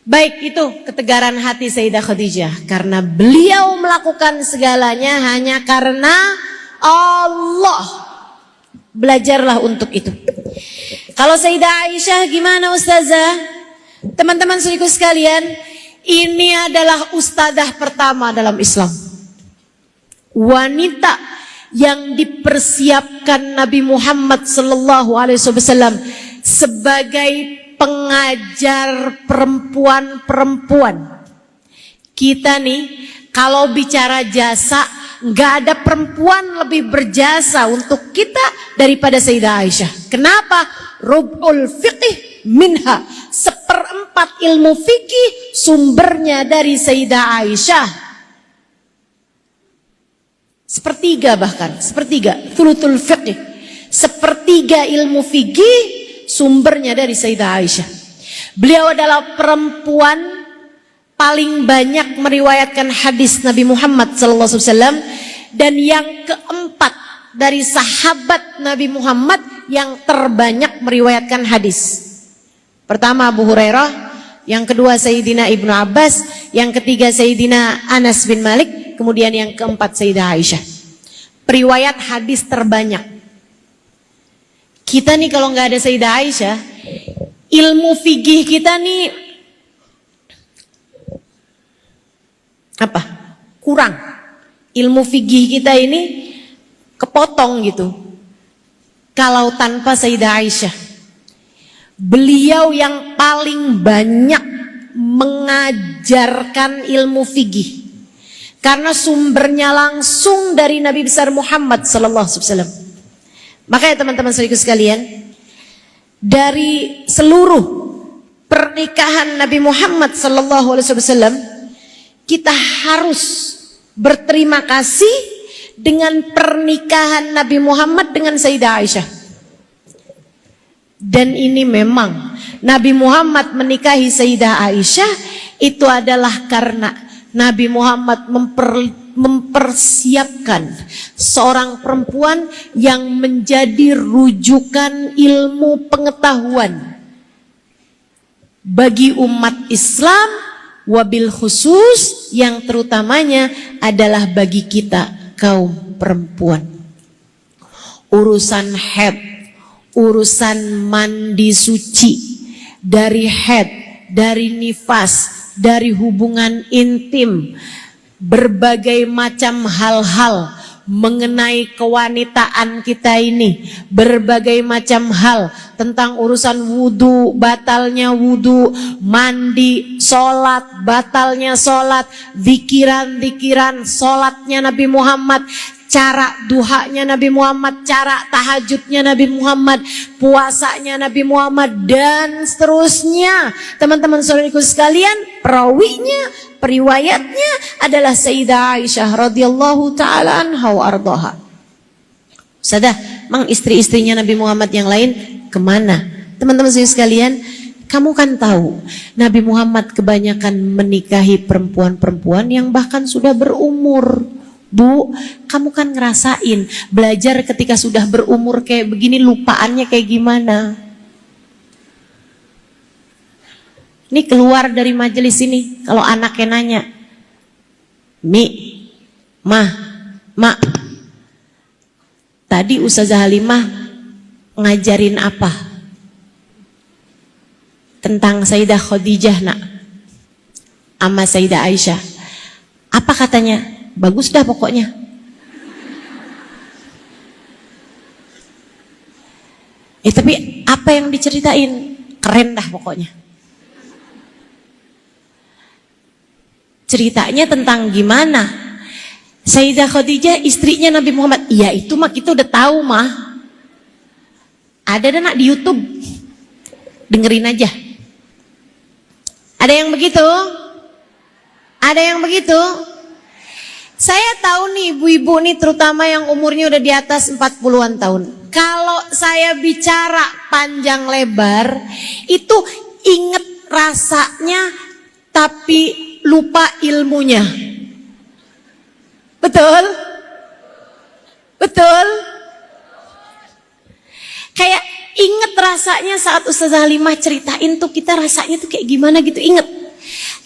Baik, itu ketegaran hati Sayyidah Khadijah, karena beliau melakukan segalanya hanya karena Allah. Belajarlah untuk itu. Kalau Sayyidah Aisyah gimana Ustazah? Teman-teman saudaraku sekalian, ini adalah ustadzah pertama dalam Islam. Wanita yang dipersiapkan Nabi Muhammad SAW sebagai pengajar perempuan-perempuan. Kita nih kalau bicara jasa, nggak ada perempuan lebih berjasa untuk kita daripada Sayyidah Aisyah. Kenapa? Rub'ul fiqih minha, 1/4 ilmu fikih sumbernya dari Sayyidah Aisyah. 1/3 bahkan, 1/3 thuluthul fiqih, 1/3 ilmu fikih sumbernya dari Sayyidah Aisyah. Beliau adalah perempuan paling banyak meriwayatkan hadis Nabi Muhammad SAW, dan yang keempat dari sahabat Nabi Muhammad yang terbanyak meriwayatkan hadis. Pertama Abu Hurairah, yang kedua Sayyidina Ibnu Abbas, yang ketiga Sayyidina Anas bin Malik, kemudian yang keempat Sayyidah Aisyah. Periwayat hadis terbanyak. Kita nih kalau nggak ada Sayyidah Aisyah, ilmu fikih kita nih apa? Kurang. Ilmu fikih kita ini kepotong gitu. Kalau tanpa Sayyidah Aisyah. Beliau yang paling banyak mengajarkan ilmu fikih. Karena sumbernya langsung dari Nabi besar Muhammad sallallahu alaihi wasallam. Makanya teman-teman saudaraku sekalian, dari seluruh pernikahan Nabi Muhammad sallallahu alaihi wasallam, kita harus berterima kasih dengan pernikahan Nabi Muhammad dengan Sayyidah Aisyah. Dan ini memang Nabi Muhammad menikahi Sayyidah Aisyah itu adalah karena Nabi Muhammad mempersiapkan seorang perempuan yang menjadi rujukan ilmu pengetahuan bagi umat Islam, wabil khusus yang terutamanya adalah bagi kita kaum perempuan. Urusan haid, urusan mandi suci, dari haid, dari nifas, dari hubungan intim, berbagai macam hal-hal mengenai kewanitaan kita ini, berbagai macam hal tentang urusan wudu, batalnya wudu, mandi, sholat, batalnya sholat, zikiran-zikiran, sholatnya Nabi Muhammad, cara duhanya Nabi Muhammad, cara tahajudnya Nabi Muhammad, puasanya Nabi Muhammad, dan seterusnya. Teman-teman saudariku sekalian, perawinya, periwayatnya adalah Sayyidah Aisyah radhiyallahu taala anha wa ardhaha. Sudah, mang istri-istrinya Nabi Muhammad yang lain kemana? Teman-teman saudariku sekalian, kamu kan tahu Nabi Muhammad kebanyakan menikahi perempuan-perempuan yang bahkan sudah berumur. Bu, kamu kan ngerasain belajar ketika sudah berumur kayak begini, lupaannya kayak gimana? Ini keluar dari majelis ini, kalau anaknya nanya, Mi, Mah, Mak, tadi Ustazah Halimah ngajarin apa? Tentang Sayyidah Khadijah nak, sama Sayyidah Aisyah. Apa katanya? Bagus dah pokoknya. Tapi apa yang diceritain? Keren dah pokoknya. Ceritanya tentang gimana? Sayyidah Khadijah istrinya Nabi Muhammad. Iya itu mah kita udah tahu mah. Ada dan nak di YouTube. Dengerin aja. Ada yang begitu? Ada yang begitu? Saya tahu nih ibu-ibu nih terutama yang umurnya udah di atas 40-an tahun. Kalau saya bicara panjang lebar, itu inget rasanya tapi lupa ilmunya. Betul? Betul? Kayak inget rasanya saat Ustazah Halimah ceritain tuh kita rasanya tuh kayak gimana gitu, inget.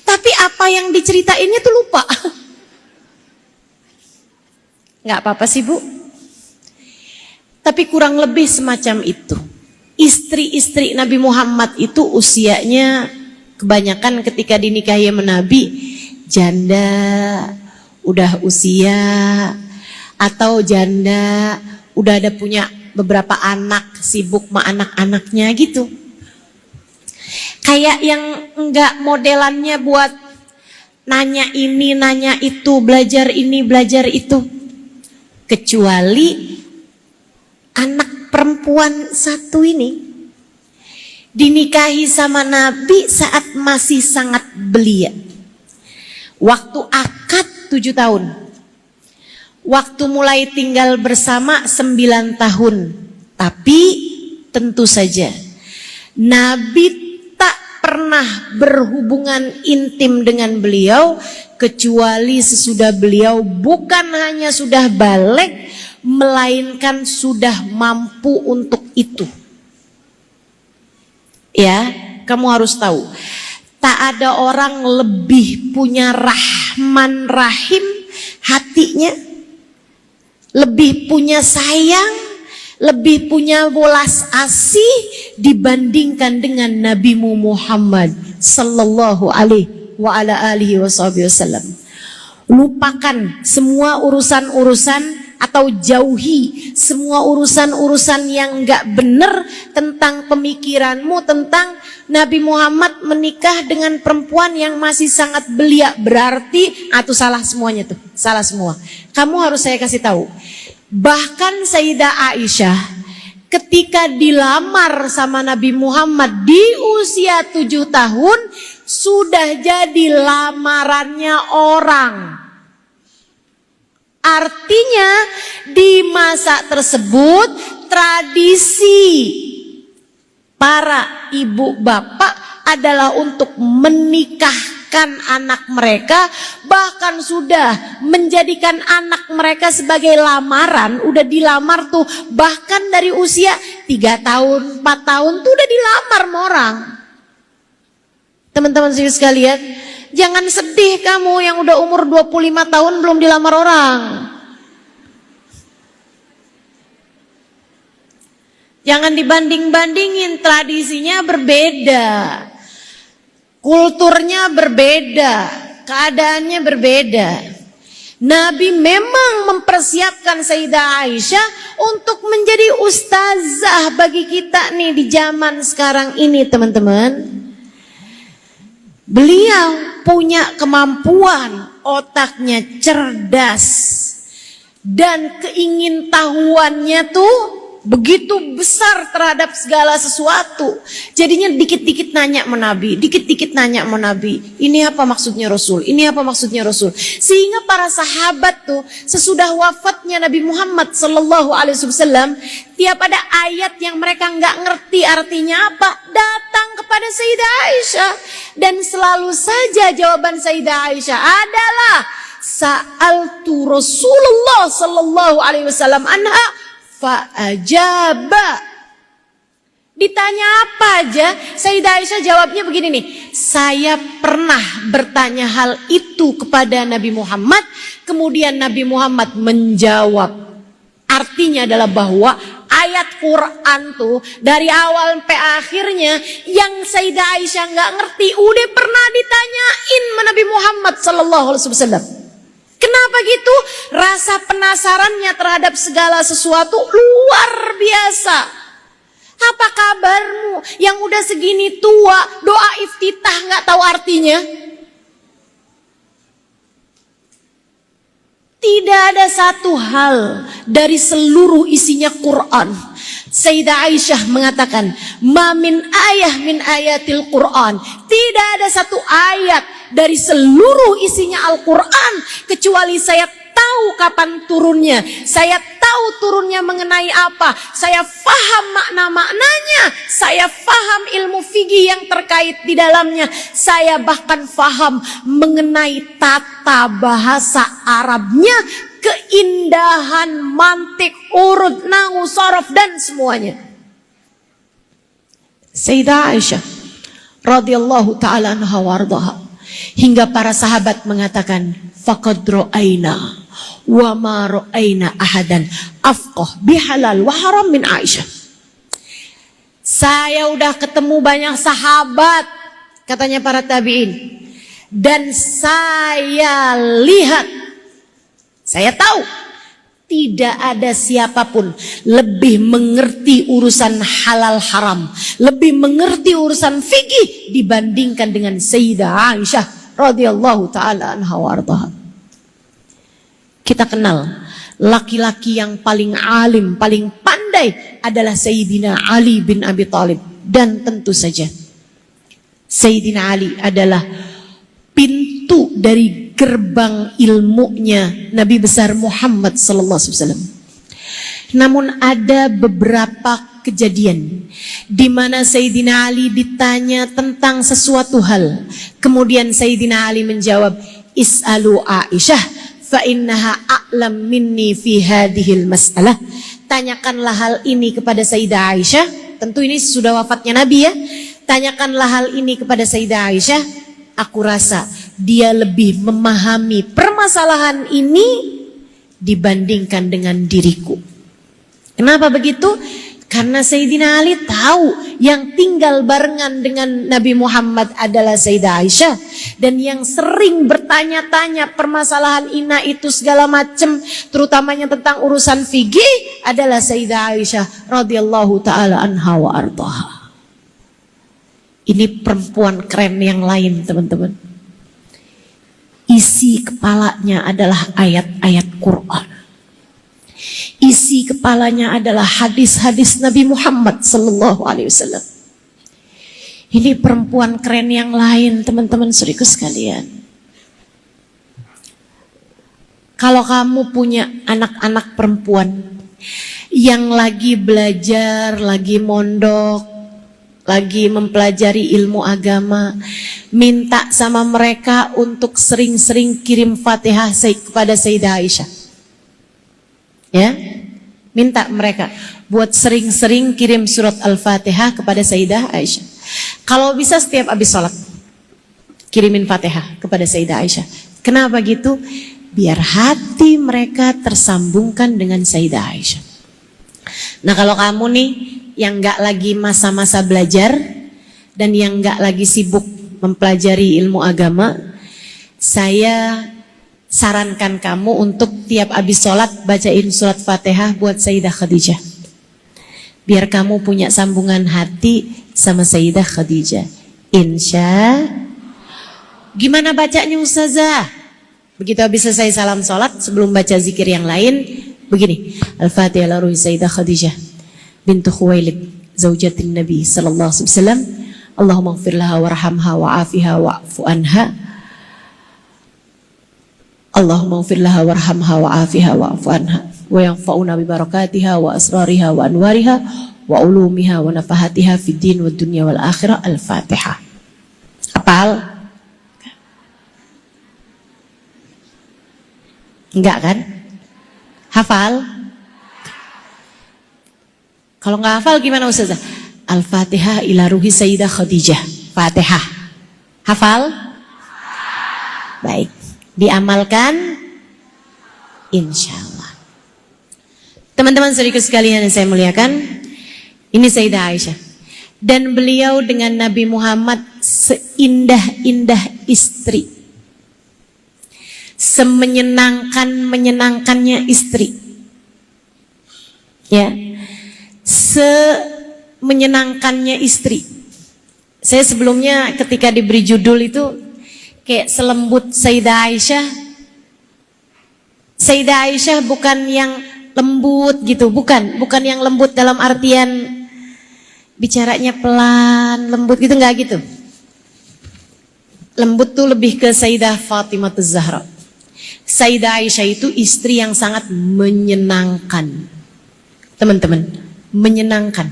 Tapi apa yang diceritainnya tuh lupa. Nggak apa-apa sih Bu. Tapi kurang lebih semacam itu. Istri-istri Nabi Muhammad itu usianya kebanyakan ketika dinikahi sama Nabi janda, udah usia, atau janda udah ada punya beberapa anak, sibuk sama anak-anaknya gitu. Kayak yang enggak modelannya buat nanya ini, nanya itu, belajar ini, belajar itu. Kecuali anak perempuan satu ini dinikahi sama Nabi saat masih sangat belia. Waktu akad 7 tahun. Waktu mulai tinggal bersama 9 tahun. Tapi tentu saja Nabi tak pernah berhubungan intim dengan beliau kecuali sesudah beliau bukan hanya sudah balik, melainkan sudah mampu untuk itu. Ya, kamu harus tahu, tak ada orang lebih punya rahman rahim hatinya, lebih punya sayang, lebih punya welas asih dibandingkan dengan Nabi Muhammad sallallahu alaihi wa ala alihi wasallam. Lupakan semua urusan-urusan atau jauhi semua urusan-urusan yang enggak benar tentang pemikiranmu tentang Nabi Muhammad menikah dengan perempuan yang masih sangat belia. Berarti itu salah semuanya tuh, salah semua. Kamu harus saya kasih tahu, bahkan Sayyidah Aisyah ketika dilamar sama Nabi Muhammad di usia 7 tahun sudah jadi lamarannya orang. Artinya di masa tersebut tradisi para ibu bapak adalah untuk menikahkan anak mereka, bahkan sudah menjadikan anak mereka sebagai lamaran. Udah dilamar tuh, bahkan dari usia 3 tahun, 4 tahun tuh udah dilamar sama orang. Teman-teman sekalian, jangan sedih kamu yang udah umur 25 tahun belum dilamar orang. Jangan dibanding-bandingin, tradisinya berbeda, kulturnya berbeda, keadaannya berbeda. Nabi memang mempersiapkan Sayyidah Aisyah untuk menjadi ustazah bagi kita nih di zaman sekarang ini, teman-teman. Beliau punya kemampuan, otaknya cerdas, dan keingintahuannya tuh begitu besar terhadap segala sesuatu. Jadinya dikit-dikit nanya sama Nabi, dikit-dikit nanya sama Nabi, ini apa maksudnya Rasul, ini apa maksudnya Rasul. Sehingga para sahabat tuh sesudah wafatnya Nabi Muhammad sallallahu alaihi wasallam, tiap ada ayat yang mereka nggak ngerti artinya apa, datang kepada Sayyidah Aisyah, dan selalu saja jawaban Sayyidah Aisyah adalah sa'altu Rasulullah sallallahu alaihi wasallam anha fa'ajaba. Ditanya apa aja, Sayyidah Aisyah jawabnya begini nih, saya pernah bertanya hal itu kepada Nabi Muhammad, kemudian Nabi Muhammad menjawab. Artinya adalah bahwa ayat Quran tuh dari awal sampai akhirnya yang Sayyidah Aisyah nggak ngerti udah pernah ditanyain sama Nabi Muhammad sallallahu alaihi wasallam. Kenapa gitu? Rasa penasarannya terhadap segala sesuatu luar biasa. Apa kabarmu yang udah segini tua, doa iftitah nggak tahu artinya? Tidak ada satu hal dari seluruh isinya Quran. Sayyidah Aisyah mengatakan, "Ma min ayah min ayatil Quran." Tidak ada satu ayat dari seluruh isinya Al-Quran kecuali saya tahu kapan turunnya, saya tahu turunnya mengenai apa, saya faham makna-maknanya, saya faham ilmu fikih yang terkait di dalamnya, saya bahkan faham mengenai tata bahasa Arabnya, keindahan, mantik, urut, nahu, sorof, dan semuanya. Sayyidah Aisyah radhiyallahu ta'ala anha wardaha, hingga para sahabat mengatakan, faqad ra'aina wa ma ra'aina ahadan afqah bihalal wa haram min Aisyah. Saya udah ketemu banyak sahabat, katanya para tabi'in, dan saya lihat, saya tahu tidak ada siapapun lebih mengerti urusan halal haram, lebih mengerti urusan fikih dibandingkan dengan Sayyidah Aisyah radhiyallahu taala anha warḍaha. Kita kenal laki-laki yang paling alim, paling pandai adalah Sayyidina Ali bin Abi Thalib, dan tentu saja Sayyidina Ali adalah pintu dari gerbang ilmunya Nabi besar Muhammad sallallahu alaihi wasallam. Namun ada beberapa kejadian di mana Sayyidina Ali ditanya tentang sesuatu hal. Kemudian Sayyidina Ali menjawab, "Is'alu Aisyah fa innaha a'lam minni fi hadhil mas'alah." Tanyakanlah hal ini kepada Sayyidah Aisyah. Tentu ini sudah wafatnya Nabi ya. Tanyakanlah hal ini kepada Sayyidah Aisyah. Aku rasa dia lebih memahami permasalahan ini dibandingkan dengan diriku. Kenapa begitu? Karena Sayyidina Ali tahu yang tinggal barengan dengan Nabi Muhammad adalah Sayyidah Aisyah. Dan yang sering bertanya-tanya permasalahan ina itu segala macam, terutamanya tentang urusan fikih, adalah Sayyidah Aisyah radhiyallahu ta'ala anha wa ardhaha. Ini perempuan keren yang lain teman-teman. Isi kepalanya adalah ayat-ayat Quran. Isi kepalanya adalah hadis-hadis Nabi Muhammad sallallahu alaihi wasallam. Ini perempuan keren yang lain teman-teman saudaraku sekalian. Kalau kamu punya anak-anak perempuan yang lagi belajar, lagi mondok, lagi mempelajari ilmu agama, minta sama mereka untuk sering-sering kirim Fatihah kepada Sayyidah Aisyah. Ya, minta mereka buat sering-sering kirim surat Al-Fatihah kepada Sayyidah Aisyah. Kalau bisa setiap habis sholat kirimin Fatihah kepada Sayyidah Aisyah. Kenapa gitu? Biar hati mereka tersambungkan dengan Sayyidah Aisyah. Nah kalau kamu nih yang gak lagi masa-masa belajar dan yang gak lagi sibuk mempelajari ilmu agama, saya sarankan kamu untuk tiap habis sholat bacain surat Fatihah buat Sayyidah Khadijah. Biar kamu punya sambungan hati sama Sayyidah Khadijah. Gimana bacanya Ustazah? Begitu habis selesai salam sholat, sebelum baca zikir yang lain, begini. Al-Fatihah la ruhi Sayyidah Khadijah bintu Khuwailid zaujatin Nabi sallallahu alaihi wasallam. Allahumma ighfir laha warhamha wa'afiha wa'fu anha. Allahumma ighfir laha warhamha wa'afiha wa'fu anha wa yanfa'una bi barakatiha wa asrariha wa anwariha wa ulumiha wa nafahatiha fid din wad dunya wal akhirah. Al-Fatihah. Hafal? Enggak kan? Hafal? Kalau enggak hafal gimana Ustazah? Al-Fatihah ila ruhi Sayyidah Khadijah. Fatihah. Hafal? Baik. Diamalkan insyaallah. Teman-teman saudaraku sekalian yang saya muliakan, ini Sayyidah Aisyah. Dan beliau dengan Nabi Muhammad seindah-indah istri. Semenyenangkan-menyenangkannya istri. Ya. Semenyenangkannya istri. Saya sebelumnya ketika diberi judul itu kayak selembut Sayyidah Aisyah. Sayyidah Aisyah bukan yang lembut gitu, bukan yang lembut dalam artian bicaranya pelan, lembut gitu, enggak gitu. Lembut tuh lebih ke Sayyidah Fatimah Az-Zahra. Sayyidah Aisyah itu istri yang sangat menyenangkan. Teman-teman, menyenangkan.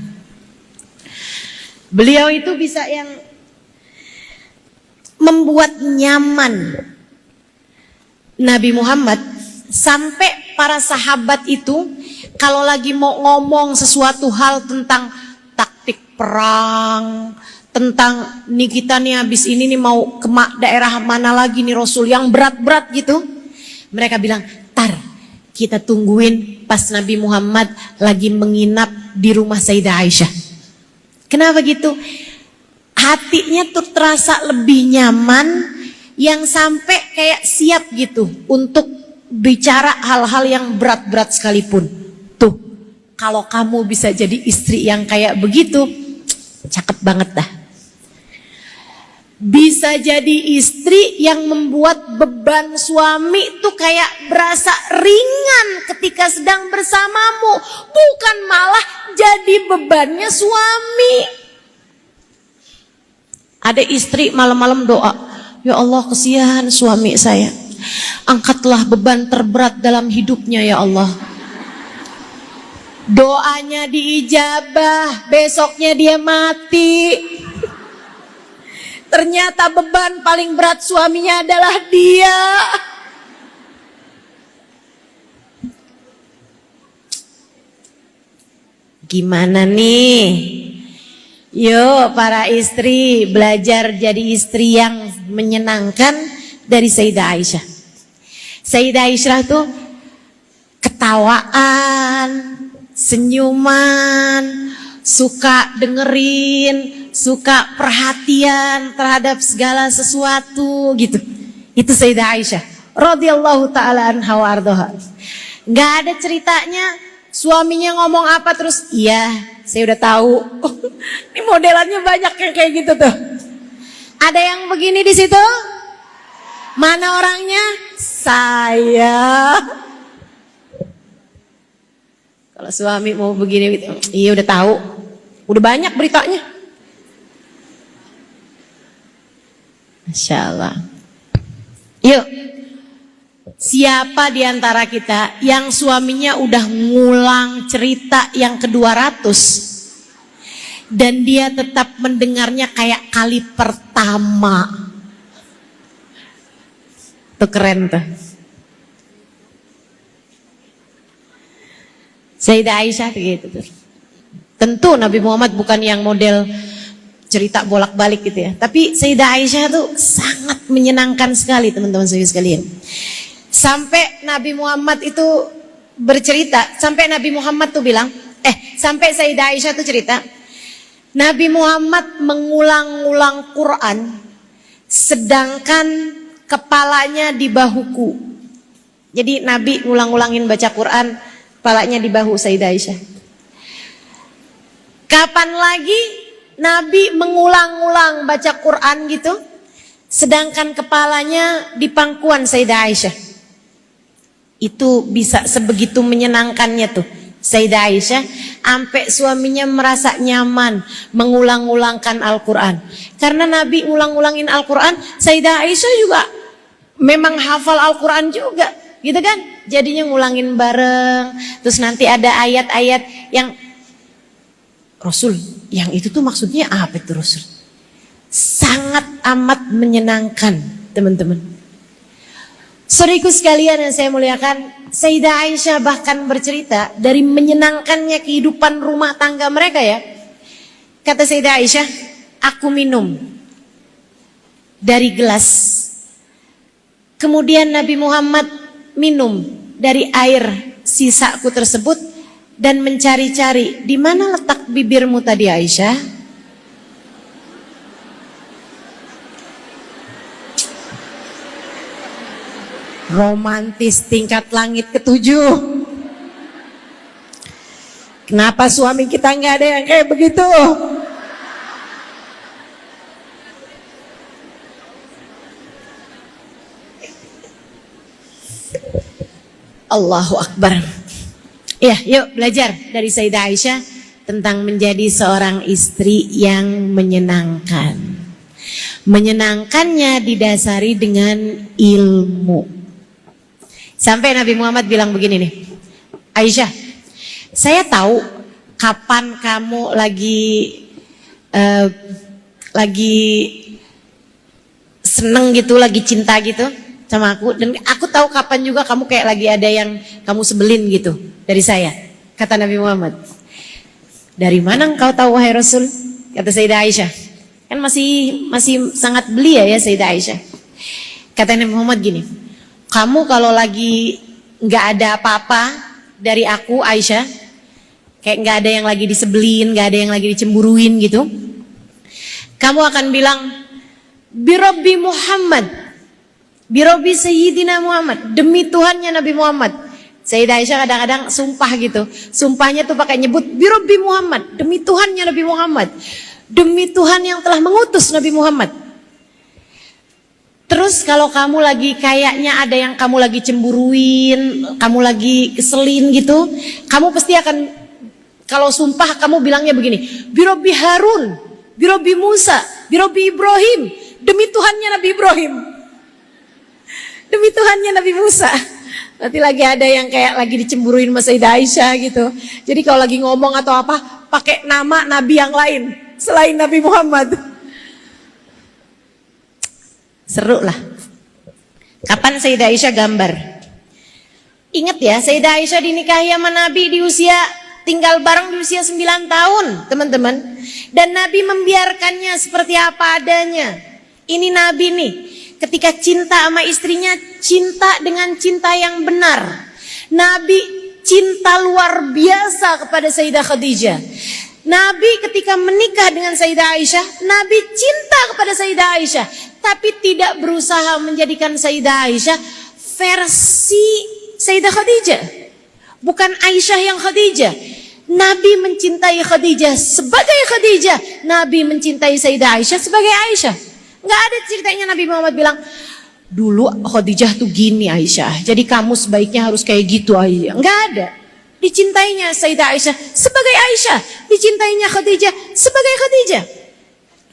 Beliau itu bisa yang membuat nyaman Nabi Muhammad sampai para sahabat itu kalau lagi mau ngomong sesuatu hal tentang taktik perang, tentang nih kita nih habis ini nih mau ke daerah mana lagi nih Rasul yang berat-berat gitu, mereka bilang, "Tar, kita tungguin pas Nabi Muhammad lagi menginap di rumah Sayyidah Aisyah." Kenapa gitu? Hatinya tuh terasa lebih nyaman, yang sampai kayak siap gitu untuk bicara hal-hal yang berat-berat sekalipun. Tuh, kalau kamu bisa jadi istri yang kayak begitu, cakep banget dah. Bisa jadi istri yang membuat beban suami tuh kayak berasa ringan ketika sedang bersamamu, bukan malah jadi bebannya suami. Ada istri malam-malam doa, "Ya Allah, kesian suami saya. Angkatlah beban terberat dalam hidupnya ya Allah." Doanya diijabah, besoknya dia mati. Ternyata beban paling berat suaminya adalah dia. Gimana nih? Yuk para istri belajar jadi istri yang menyenangkan dari Sayyidah Aisyah. Sayyidah Aisyah tuh ketawaan, senyuman, suka dengerin, suka perhatian terhadap segala sesuatu gitu. Itu Sayyidah Aisyah radhiyallahu taala anha wa ardhaha. Enggak ada ceritanya suaminya ngomong apa terus, iya saya udah tahu. Ini modelannya banyak yang kayak gitu tuh. Ada yang begini di situ? Mana orangnya? Saya. Kalau suami mau begini, iya udah tahu. Udah banyak beritanya. Masya Allah. Yuk. Siapa di antara kita yang suaminya udah ngulang cerita yang ke-200 dan dia tetap mendengarnya kayak kali pertama? Tuh keren tuh. Sayyidah Aisyah gitu tuh. Tentu Nabi Muhammad bukan yang model cerita bolak-balik gitu ya. Tapi Sayyidah Aisyah tuh sangat menyenangkan sekali teman-teman sekalian. Sampai Nabi Muhammad itu bercerita, sampai Nabi Muhammad tuh bilang, sampai Sayyidah Aisyah tuh cerita, Nabi Muhammad mengulang-ulang Quran, sedangkan kepalanya di bahuku. Jadi Nabi ngulang-ulangin baca Quran, kepalanya di bahu Sayyidah Aisyah. Kapan lagi Nabi mengulang-ulang baca Quran gitu, sedangkan kepalanya di pangkuan Sayyidah Aisyah? Itu bisa sebegitu menyenangkannya tuh Sayyidah Aisyah, sampai suaminya merasa nyaman mengulang-ulangkan Al-Quran. Karena Nabi ngulang-ulangin Al-Quran, Sayyidah Aisyah juga memang hafal Al-Quran juga, gitu kan? Jadinya ngulangin bareng. Terus nanti ada ayat-ayat yang Rasul, yang itu tuh maksudnya apa itu Rasul? Sangat amat menyenangkan teman-teman. Saudaraku sekalian yang saya muliakan, Sayyidah Aisyah bahkan bercerita dari menyenangkannya kehidupan rumah tangga mereka ya. Kata Sayyidah Aisyah, aku minum dari gelas. Kemudian Nabi Muhammad minum dari air sisaku tersebut dan mencari-cari, di mana letak bibirmu tadi Aisyah? Romantis tingkat langit ke-7. Kenapa suami kita nggak ada yang kayak begitu? Allahu Akbar. Ya, yuk belajar dari Sayyidah Aisyah tentang menjadi seorang istri yang menyenangkan. Menyenangkannya didasari dengan ilmu. Sampai Nabi Muhammad bilang begini nih, Aisyah, saya tahu kapan kamu lagi seneng gitu, lagi cinta gitu sama aku, dan aku tahu kapan juga kamu kayak lagi ada yang kamu sebelin gitu dari saya. Kata Nabi Muhammad, dari mana engkau tahu wahai Rasul? Kata Sayyidah Aisyah, kan masih sangat belia ya Sayyidah Aisyah. Kata Nabi Muhammad gini, kamu kalau lagi nggak ada apa-apa dari aku Aisyah, kayak nggak ada yang lagi disebelin, nggak ada yang lagi dicemburuin gitu, kamu akan bilang, Birabbi Muhammad, Birabbi Sayyidina Muhammad, demi Tuhannya Nabi Muhammad. Sayyidah Aisyah kadang-kadang sumpah gitu, sumpahnya tuh pakai nyebut Birabbi Muhammad, demi Tuhannya Nabi Muhammad, demi Tuhan yang telah mengutus Nabi Muhammad. Terus kalau kamu lagi kayaknya ada yang kamu lagi cemburuin, kamu lagi keselin gitu, kamu pasti akan, kalau sumpah kamu bilangnya begini, Birabbi Harun, Birabbi Musa, Birabbi Ibrahim, demi Tuhannya Nabi Ibrahim, demi Tuhannya Nabi Musa, Nanti lagi ada yang kayak lagi dicemburuin sama Sayyidah Aisyah gitu. Jadi kalau lagi ngomong atau apa, pakai nama nabi yang lain selain Nabi Muhammad. Seru lah. Kapan Sayyidah Aisyah gambar? Ingat ya, Sayyidah Aisyah dinikahi sama Nabi di usia, tinggal bareng di usia 9 tahun, teman-teman. Dan Nabi membiarkannya seperti apa adanya. Ini Nabi nih, ketika cinta sama istrinya, cinta dengan cinta yang benar. Nabi cinta luar biasa kepada Sayyidah Khadijah. Nabi ketika menikah dengan Sayyidah Aisyah, Nabi cinta kepada Sayyidah Aisyah, tapi tidak berusaha menjadikan Sayyidah Aisyah versi Sayyidah Khadijah. Bukan Aisyah yang Khadijah. Nabi mencintai Khadijah sebagai Khadijah. Nabi mencintai Sayyidah Aisyah sebagai Aisyah. Nggak ada ceritanya Nabi Muhammad bilang, dulu Khadijah tuh gini Aisyah, jadi kamu sebaiknya harus kayak gitu Aisyah. Nggak ada. Dicintainya Sayyidah Aisyah sebagai Aisyah, dicintainya Khadijah sebagai Khadijah.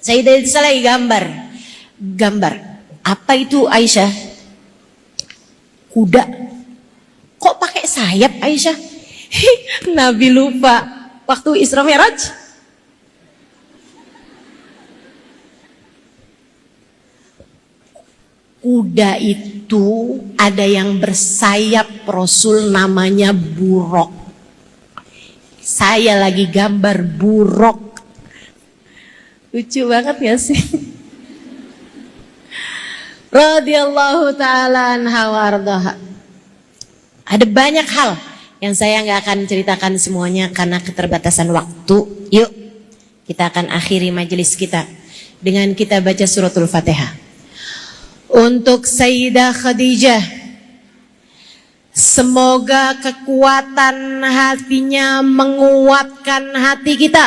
Sayyidah Aisyah lagi gambar. Apa itu Aisyah? Kuda. Kok pakai sayap Aisyah? Nabi lupa waktu Isra Mi'raj. Kuda itu ada yang bersayap, Rasul namanya buruk. Saya lagi gambar buruk. Lucu banget ya sih? Radhiyallahu ta'ala anha wa ardaha. Ada banyak hal yang saya nggak akan ceritakan semuanya karena keterbatasan waktu. Yuk, kita akan akhiri majelis kita dengan kita baca suratul Fatihah. Untuk Sayyidah Khadijah, semoga kekuatan hatinya menguatkan hati kita.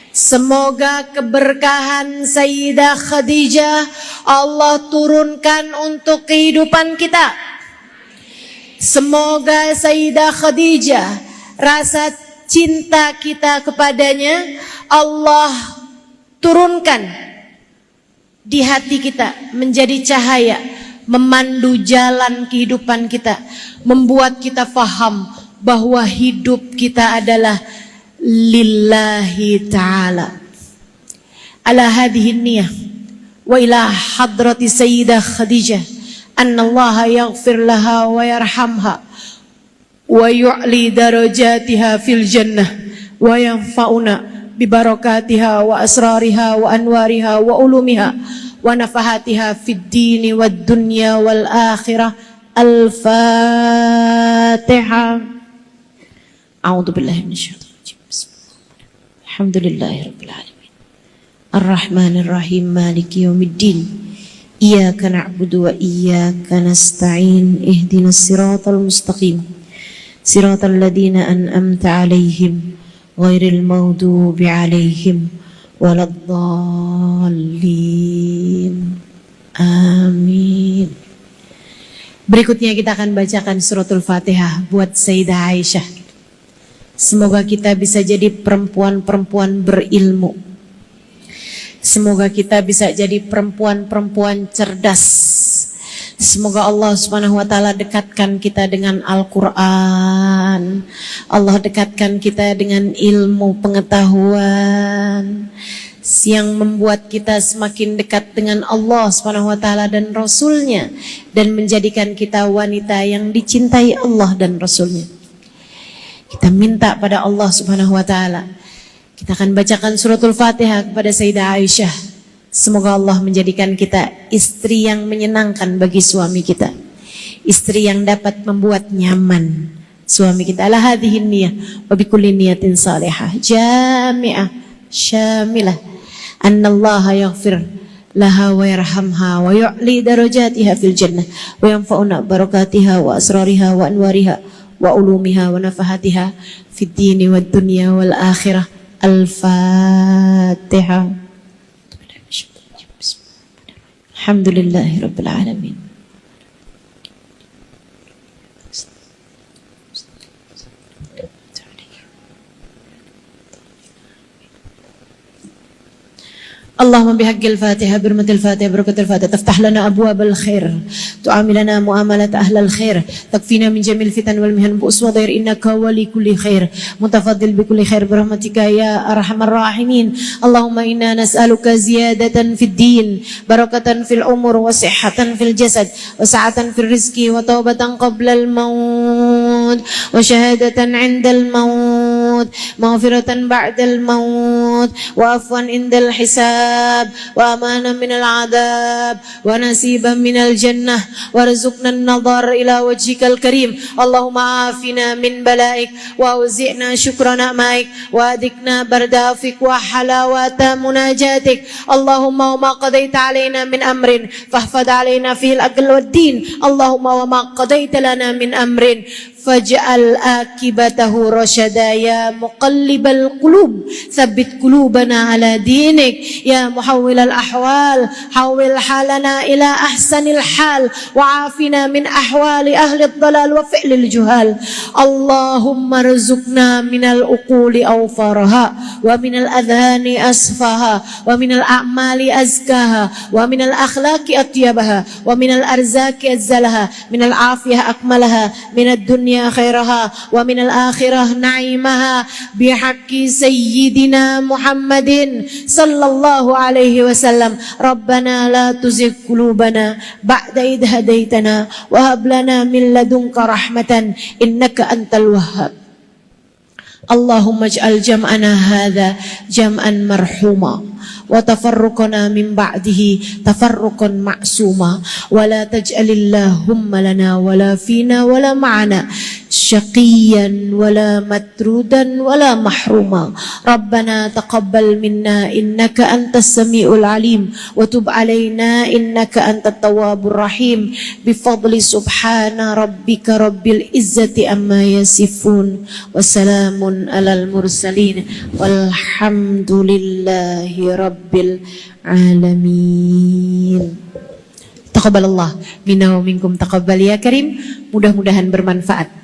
Semoga keberkahan Sayyidah Khadijah Allah turunkan untuk kehidupan kita. Semoga Sayyidah Khadijah, rasa cinta kita kepadanya Allah turunkan di hati kita menjadi cahaya, memandu jalan kehidupan kita, membuat kita faham bahwa hidup kita adalah lillahi ta'ala. Ala hadhihi niyah wa ila hadrati Sayyidah Khadijah anna Allah yaghfir laha wa yarhamha wa yu'li darajatiha fil jannah wa yanfa'una bibarakatiha wa asrariha wa anwariha wa ulumiha wa nafahatiha fid dini wad dunya wal akhirah. Al-Fatihah. A'udzu billahi minasyaitonir rajim. Alhamdulillahirabbil alamin. Arrahmanir rahim, maliki yaumiddin. Iyyaka na'budu wa iyyaka nasta'in. Ihdinas siratal mustaqim. Siratal ladzina an'amta 'alaihim ghairil maghdubi 'alaihim waladdallin. Amin. Berikutnya kita akan bacakan suratul Fatihah buat Sayyidah Aisyah. Semoga kita bisa jadi perempuan-perempuan berilmu. Semoga kita bisa jadi perempuan-perempuan cerdas. Semoga Allah Subhanahu wa taala dekatkan kita dengan Al-Qur'an. Allah dekatkan kita dengan ilmu pengetahuan yang membuat kita semakin dekat dengan Allah Subhanahu wa taala dan Rasulnya, dan menjadikan kita wanita yang dicintai Allah dan Rasulnya. Kita minta pada Allah Subhanahu wa taala. Kita akan bacakan suratul Fatihah kepada Sayyidah Aisyah. Semoga Allah menjadikan kita istri yang menyenangkan bagi suami kita, istri yang dapat membuat nyaman suami kita. Ala hadhihi niyah wa bikulli niyatin salihah jami'ah syamilah annallaha yaghfir laha wa yarhamha wa yu'li darajatiha fil jannah wa yanfa'una barakatiha wa asrariha wa anwariha wa ulumiha wa nafahatiha fid dini wad dunya wal akhirah. Al-Fatihah. Alhamdulillahi rabbil alamin. اللهم بحق الفاتحة برمة الفاتحة بركة الفاتحة تفتح لنا أبواب الخير تعاملنا معاملة أهل الخير تكفينا من جميع الفتن والمهن بؤس وضير إنك ولي كل خير متفضل بكل خير برحمتك يا أرحم الراحمين اللهم إنا نسألك زيادة في الدين بركة في العمر وصحة في الجسد وسعة في الرزق وتوبة قبل الموت وشهادة عند الموت مغفرة بعد الموت وعفوا عند الحساب وأمانا من العذاب ونسيبا من الجنة وارزقنا النظر إلى وجهك الكريم اللهم عافنا من بلائك وأوزعنا شكر نعمائك وأذقنا برد عفوك وحلاوة مناجاتك اللهم وما قضيت علينا من أمر فاحفظ علينا فيه الأقل والدين اللهم وما قضيت لنا من أمر فاجعل آكبته رشدا يا مقلب القلوب ثبت قلوبنا على دينك يا محول الأحوال حول حالنا إلى أحسن الحال وعافنا من أحوال أهل الضلال وفعل الجهال اللهم ارزقنا من العقول أوفارها ومن الأذهان أصفاها ومن الأعمال أزكاها ومن الأخلاق أطيبها ومن الأرزاق أجزلها من العافية أكملها من الدنيا خيرها ومن الآخرة نعيمها بحق سيدنا محمد صلى الله عليه وسلم ربنا لا تزغ قلوبنا بعد إذ هديتنا وهب لنا من لدنك رحمة إنك أنت الوهاب اللهم اجعل جمعنا هذا جمعا مرحوما وتفرقنا من بعده تفرقا معصوما ولا تجعل اللهم لنا ولا فينا ولا معنا شقيا ولا مترودا ولا محروما ربنا تقبل منا إنك أنت السميع العليم وتب علينا إنك أنت التواب الرحيم بفضل سبحان ربك رب العزة أما يصفون وسلام على المرسلين والحمد لله رب العالمين. Taqabbalallah minna wa minkum taqabbal ya karim. Mudah-mudahan bermanfaat.